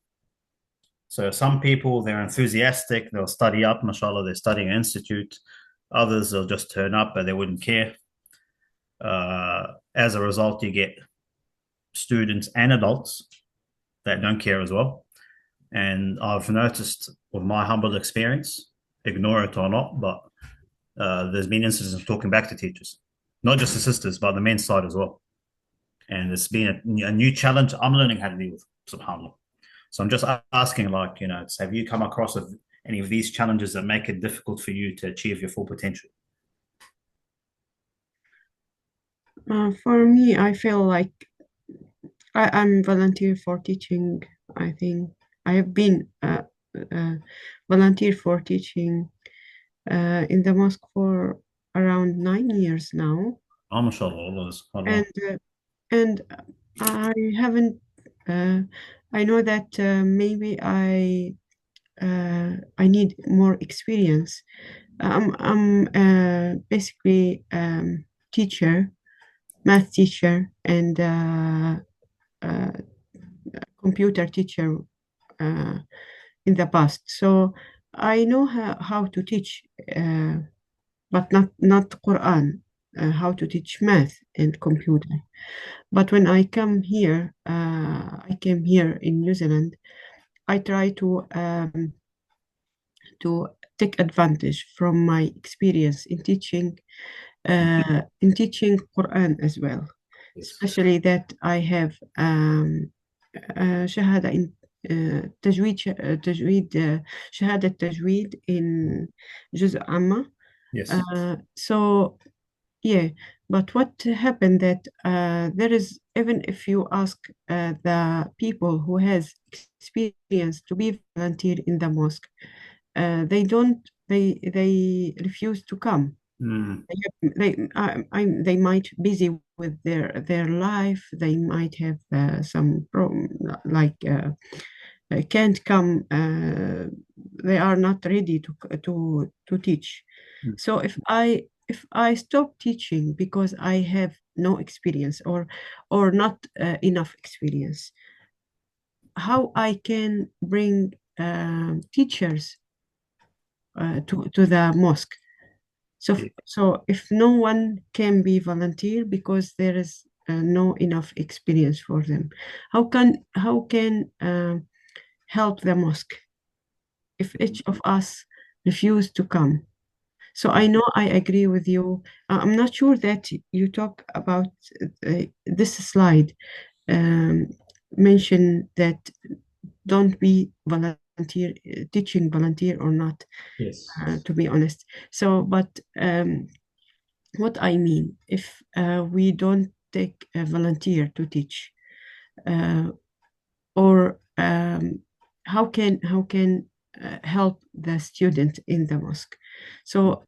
So some people, they're enthusiastic, they'll study up, mashallah, they're studying an institute. Others, they'll just turn up, but they wouldn't care. As a result, you get students and adults that don't care as well. And I've noticed with my humble experience, ignore it or not, but there's been instances of talking back to teachers, not just the sisters, but the men's side as well. And it's been a new challenge I'm learning how to deal with, subhanAllah. So I'm just asking, like, have you come across any of these challenges that make it difficult for you to achieve your full potential? for me, I feel like I'm volunteer for teaching. I think I have been volunteer for teaching in the mosque for around 9 years now. Oh, mashallah. And I haven't. I know that maybe I need more experience. I'm basically teacher, math teacher, and computer teacher in the past, so I know how to teach, but not Quran. How to teach math and computer. But when I come here, I came here in New Zealand. I try to take advantage from my experience in teaching Quran as well, Yes. especially that I have شهادة in تجويد شهادة تجويد in جزء عامة. Yes. So yeah, but what happened that there is, even if you ask the people who has experience to be volunteer in the mosque, they refuse to come. Mm. They might busy with their life. They might have some problem, like can't come. They are not ready to teach. Mm. So if I stop teaching because I have no experience or not enough experience, how I can bring teachers to the mosque? So, Yeah. so if no one can be volunteer because there is no enough experience for them, how can help the mosque if each of us refuse to come? So I know I agree with you. I'm not sure that you talk about this slide um, mention that don't be volunteer teaching volunteer or not. Yes. To be honest. So, but what I mean, if we don't take a volunteer to teach, uh, or how can help the student in the mosque? So,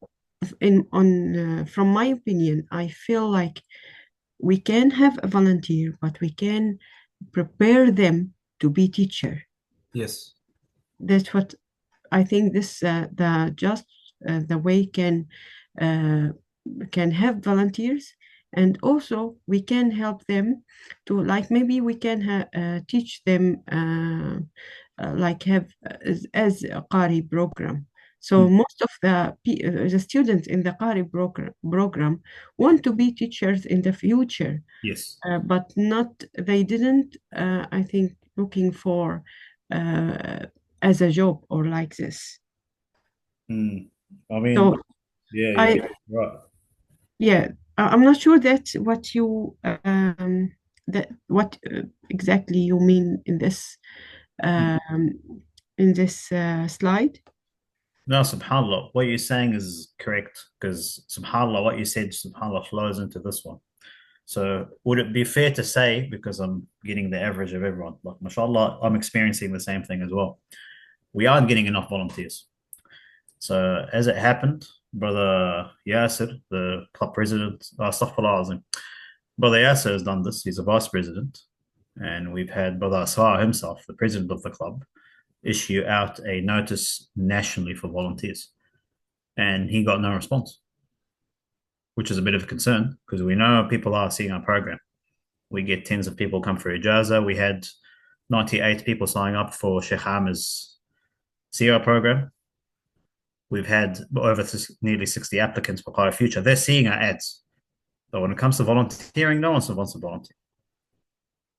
in on from my opinion, I feel like we can have a volunteer, but we can prepare them to be teacher. Yes. That's what I think. This the way uh, can have volunteers, and also we can help them to, like, maybe we can teach them like have as a Qari program. So Mm. most of the students in the Qari program want to be teachers in the future, Yes. but not they didn't I think looking for uh, as a job or like this. Mm. I mean, So yeah, I you're right. yeah, I'm not sure that's what you that what exactly you mean Mm. um, in this slide. No, subhanAllah, what you're saying is correct because subhanAllah, what you said, subhanAllah, flows into this one. So would it be fair to say, because I'm getting the average of everyone, like mashallah, I'm experiencing the same thing as well. We aren't getting enough volunteers. So as it happened, brother Yasser, the club president, astaghfirullah, brother Yasser has done this. He's a vice president. And we've had brother Asfar himself, the president of the club, issue out a notice nationally for volunteers. And he got no response, which is a bit of a concern because we know people are seeing our program. We get tens of people come for Ijaza. We had 98 people signing up for Sheikh Amir's Sierra program. We've had over nearly 60 applicants for Qari Future. They're seeing our ads. But when it comes to volunteering, no one wants to volunteer.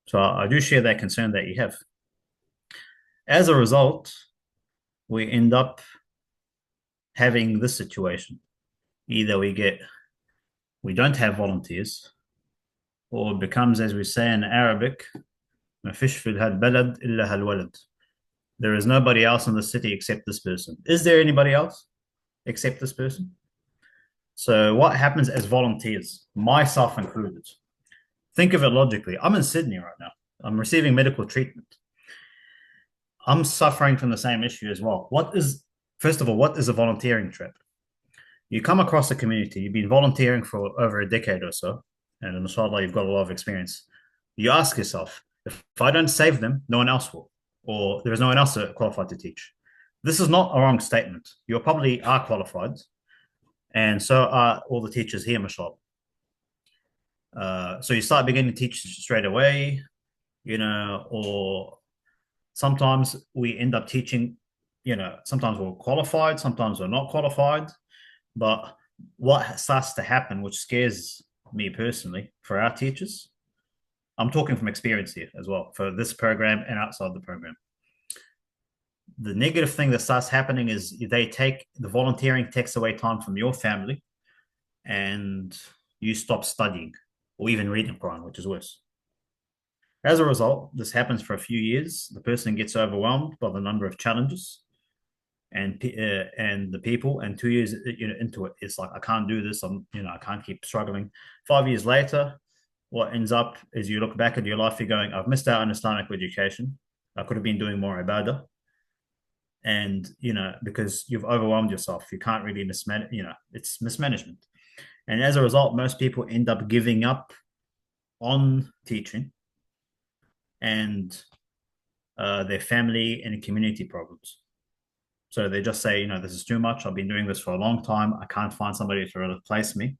So I do share that concern that you have. As a result, we end up having this situation. Either we don't have volunteers, or it becomes, as we say in Arabic, ما فيش في هالبلد إلا هالولد. There is nobody else in the city except this person. Is there anybody else except this person? So what happens as volunteers, myself included? Think of it logically. I'm in Sydney right now. I'm receiving medical treatment. I'm suffering from the same issue as well. First of all, what is a volunteering trip? You come across a community, you've been volunteering for over a decade or so, and inshallah, you've got a lot of experience. You ask yourself, if I don't save them, no one else will, or there is no one else qualified to teach. This is not a wrong statement. You probably are qualified, and so are all the teachers here, mashallah. So you start beginning to teach straight away, or sometimes we end up teaching, sometimes we're qualified, sometimes we're not qualified. But what starts to happen, which scares me personally for our teachers, I'm talking from experience here as well, for this program and outside the program. The negative thing that starts happening is the volunteering takes away time from your family, and you stop studying or even reading Quran, which is worse. As a result, this happens for a few years. The person gets overwhelmed by the number of challenges and the people, and 2 years into it, it's like, I can't do this. I can't keep struggling. 5 years later, what ends up is you look back at your life, you're going, I've missed out on Islamic education. I could have been doing more ibadah. And, because you've overwhelmed yourself, you can't really it's mismanagement. And as a result, most people end up giving up on teaching and their family and community problems. So they just say, this is too much. I've been doing this for a long time. I can't find somebody to replace me.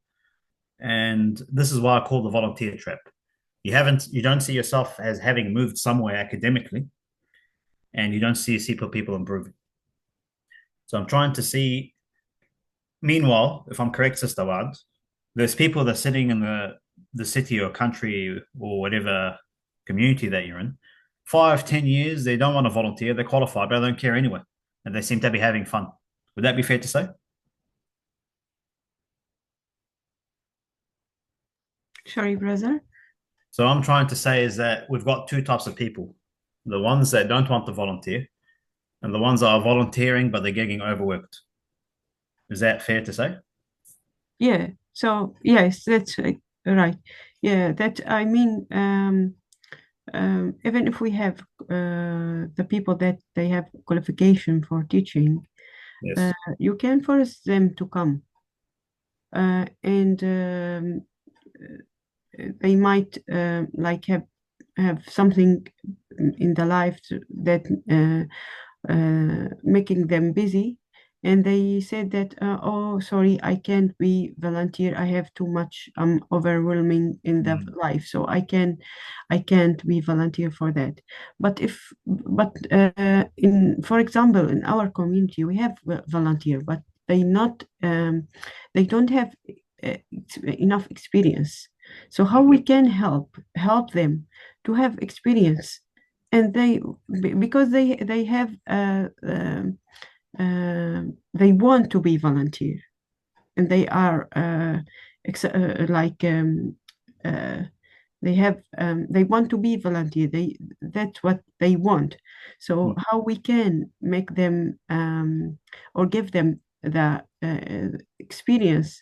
And this is why I call the volunteer trap. You don't see yourself as having moved somewhere academically, and you don't see people improving. So I'm trying to see, meanwhile, if I'm correct, Sister Wad, there's people that are sitting in the city or country or whatever community that you're in, 5-10 years, they don't want to volunteer, they're qualified, but they don't care anyway. And they seem to be having fun. Would that be fair to say? Sorry, brother. So I'm trying to say is that we've got two types of people. The ones that don't want to volunteer and the ones that are volunteering, but they're getting overworked. Is that fair to say? Yeah. So, yes, that's right. Yeah, I mean, even if we have the people that they have qualification for teaching, Yes. you can force them to come. And they might have something in the life that making them busy, and they said that oh, sorry, I can't be volunteer, I have too much overwhelming in the life, so I can't be volunteer for that. But in, for example, in our community we have volunteer, but they don't have enough experience. So how we can help them to have experience, and because they have they want to be volunteer, and they are they want to be volunteer. That's what they want. So how we can make them or give them the experience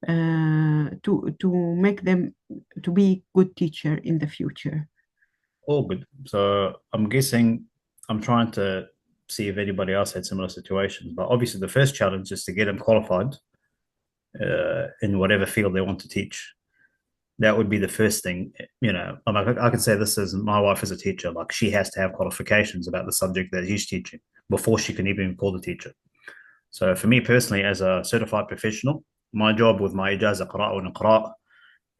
to make them to be good teacher in the future. All good. So I'm guessing, I'm trying to see if anybody else had similar situations. But obviously the first challenge is to get them qualified in whatever field they want to teach. That would be the first thing. I could say this as my wife is a teacher. Like, she has to have qualifications about the subject that he's teaching before she can even call the teacher. So for me personally, as a certified professional, my job with my ijaza qira'a wa iqra'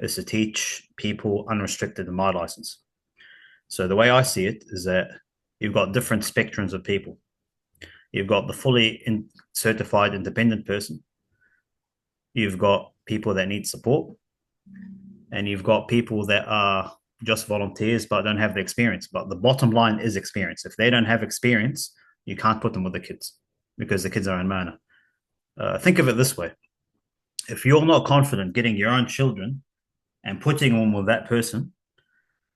is to teach people unrestricted in my license. So the way I see it is that you've got different spectrums of people. You've got the fully certified independent person. You've got people that need support. And you've got people that are just volunteers but don't have the experience. But the bottom line is experience. If they don't have experience, you can't put them with the kids because the kids are in manner. Think of it this way. If you're not confident getting your own children and putting them with that person,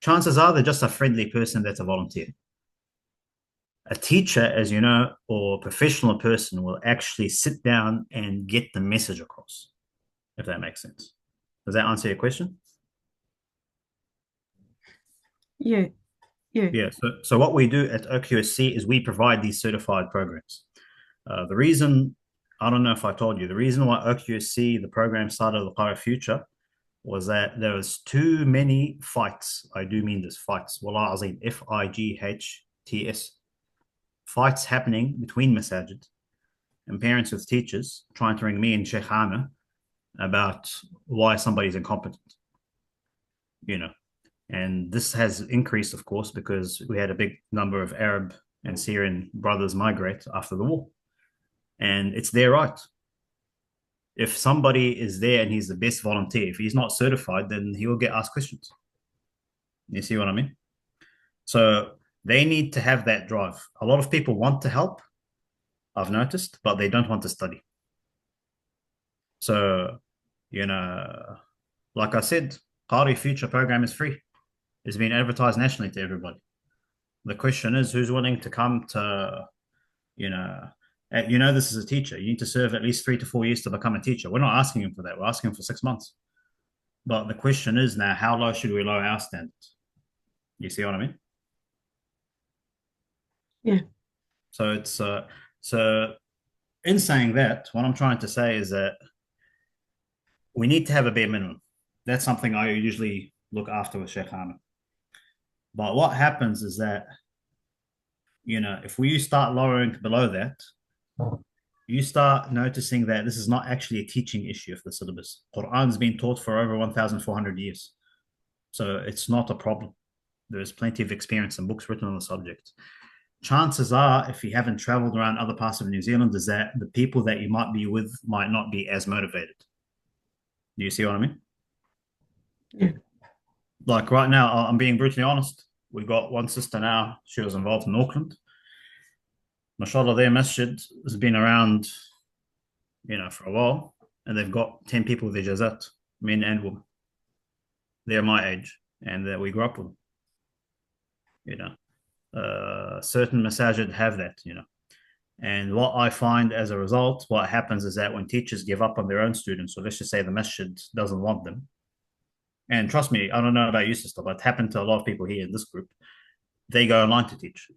chances are they're just a friendly person that's a volunteer. A teacher, as you know, or a professional person will actually sit down and get the message across, if that makes sense. Does that answer your question? Yeah. So what we do at OQSC is we provide these certified programs. The reason, I don't know if I told you, the reason why OQSC, the program started the Qara Future, was that there was too many fights. I do mean this, fights. Wallah Azim, FIGHTS. Fights happening between masajid and parents with teachers trying to ring me and Sheikh Amir about why somebody's incompetent. And this has increased, of course, because we had a big number of Arab and Syrian brothers migrate after the war. And it's their right. If somebody is there and he's the best volunteer, if he's not certified, then he will get asked questions. You see what I mean? So they need to have that drive. A lot of people want to help, I've noticed, but they don't want to study. So, like I said, Qari Future program is free. It's being advertised nationally to everybody. The question is, who's willing to come to, this is a teacher. You need to serve at least 3 to 4 years to become a teacher. We're not asking him for that. We're asking him for 6 months. But the question is now, how low should we lower our standards? You see what I mean? Yeah. So it's so in saying that, what I'm trying to say is that we need to have a bare minimum. That's something I usually look after with Sheikh Ahmed. But what happens is that, if we start lowering below that, you start noticing that this is not actually a teaching issue of the syllabus. Quran's been taught for over 1,400 years. So it's not a problem. There's plenty of experience and books written on the subject. Chances are, if you haven't traveled around other parts of New Zealand, is that the people that you might be with might not be as motivated. Do you see what I mean? Yeah. Like right now, I'm being brutally honest. We've got one sister now. She was involved in Auckland. MashaAllah, their masjid has been around, for a while. And they've got 10 people with ijazat, men and women. They're my age. And we grew up with them. Certain masajid have that, And what I find as a result, what happens is that when teachers give up on their own students, so let's just say the masjid doesn't want them, and trust me, I don't know about you, sister, but it happened to a lot of people here in this group, they go online to teach.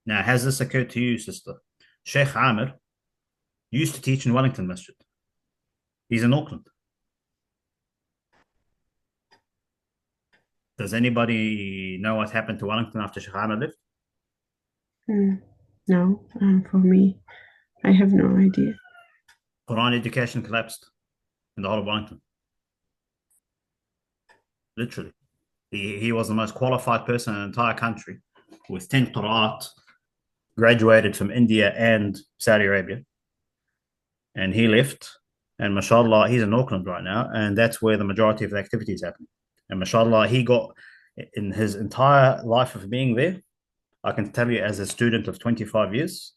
Now, has this occurred to you, sister? Sheikh Amir used to teach in Wellington Masjid. He's in Auckland. Does anybody know what happened to Wellington after Sheikh Amir left? No, for me, I have no idea. Quran education collapsed in the whole of Wellington. Literally. He was the most qualified person in the entire country with 10 qira'at, graduated from India and Saudi Arabia. And he left. And mashallah, he's in Auckland right now. And that's where the majority of the activity is happening. And mashallah, he got, in his entire life of being there, I can tell you as a student of 25 years,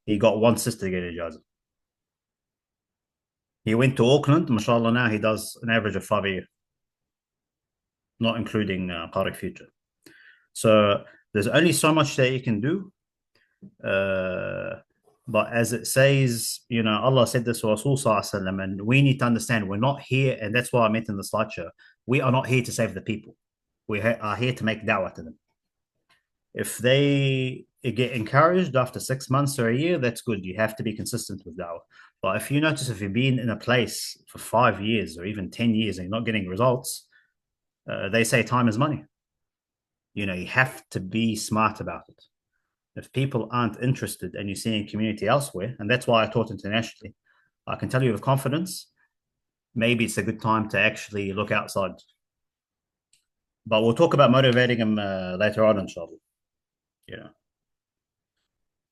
he got one sister to get ijazah. He went to Auckland, mashallah, now he does an average of 5 a year, not including Qari Future. So there's only so much that you can do. But as it says, Allah said this to Rasul Sallallahu Alaihi Wasallam, and we need to understand we're not here, and that's why I meant in the slideshow, we are not here to save the people. We are here to make da'wah to them. If they get encouraged after 6 months or a year, that's good. You have to be consistent with da'wah. But if you notice, if you've been in a place for 5 years or even 10 years and you're not getting results, they say time is money. You have to be smart about it. If people aren't interested and you're seeing community elsewhere, and that's why I taught internationally, I can tell you with confidence, maybe it's a good time to actually look outside. But we'll talk about motivating them later on, inshallah.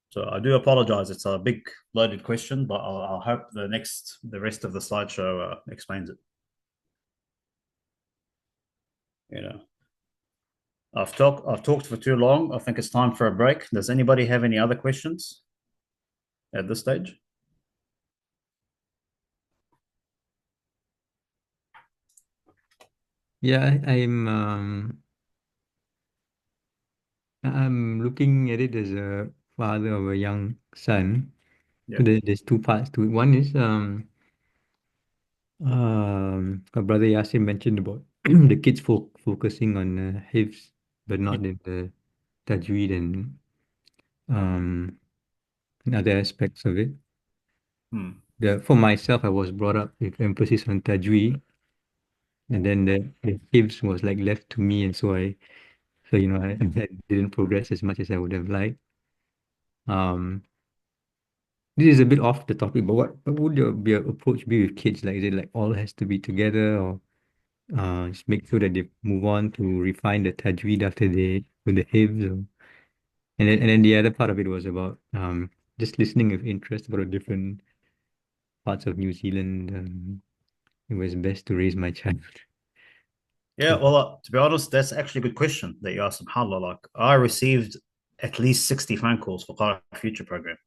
So I do apologize. It's a big loaded question, but I'll hope the rest of the slideshow explains it. I've talked for too long. I think it's time for a break. Does anybody have any other questions at this stage? Yeah, I'm looking at it as a father of a young son. Yeah. There's two parts to it. One is my brother Yasin mentioned about the kids focusing on hifz, but not in the tajweed and other aspects of it. For myself, I was brought up with emphasis on tajweed, and then the hifz was like left to me, and so I didn't progress as much as I would have liked. This is a bit off the topic, but what would your approach be with kids? Like, is it like all has to be together, or just make sure that they move on to refine the tajweed after they do the hifz. And then the other part of it was about just listening with interest about the different parts of New Zealand. It was best to raise my child. Yeah, well, to be honest, that's actually a good question that you asked. SubhanAllah, like I received at least 60 phone calls for Quranic Future program,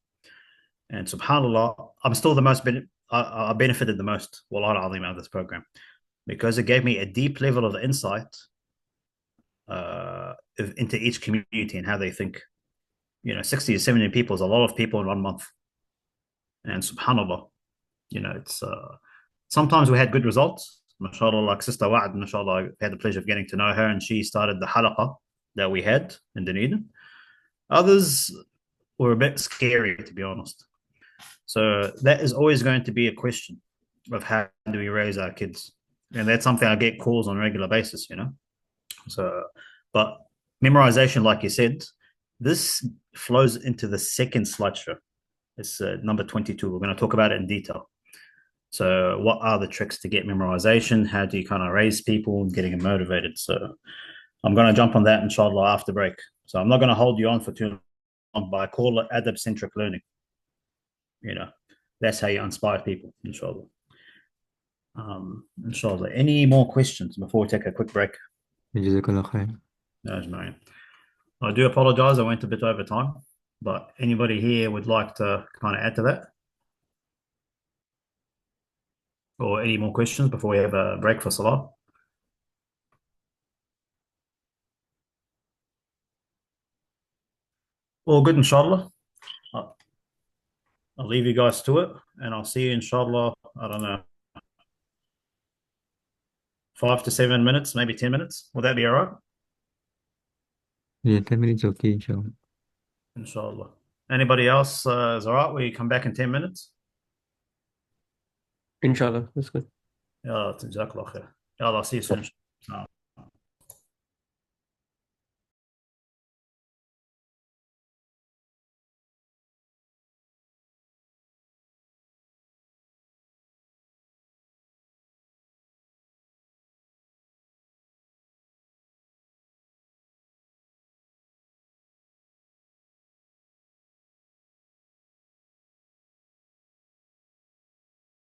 and SubhanAllah, I'm still the most I benefited the most. Wallah al-Azim out of this program because it gave me a deep level of insight into each community and how they think. 60 to 70 people is a lot of people in 1 month, and SubhanAllah, it's sometimes we had good results. MashaAllah, like Sister Wa'ad, MashaAllah, I had the pleasure of getting to know her, and she started the halaqa that we had in Dunedin. Others were a bit scary, to be honest. So that is always going to be a question of how do we raise our kids, and that's something I get calls on a regular basis. So, but memorization, like you said, this flows into the second slideshow. It's number 22. We're going to talk about it in detail. So what are the tricks to get memorization? How do you kind of raise people and getting them motivated? So I'm going to jump on that, inshallah, after break. So I'm not going to hold you on for too long, but I call it adab-centric learning. That's how you inspire people, inshallah. Inshallah. Any more questions before we take a quick break? Jazakallah khair. No, Ismail. I do apologize. I went a bit over time, but anybody here would like to kind of add to that? Or any more questions before we have a break for Salah? All good, inshallah. I'll leave you guys to it, and I'll see you, inshallah, I don't know, 5 to 7 minutes, maybe 10 minutes. Will that be all right? Yeah, 10 minutes, okay, inshallah. Inshallah. Anybody else is all right? Will you come back in 10 minutes? Inshallah, that's good. Yeah, jazakallah khair. Yeah, I'll see you soon.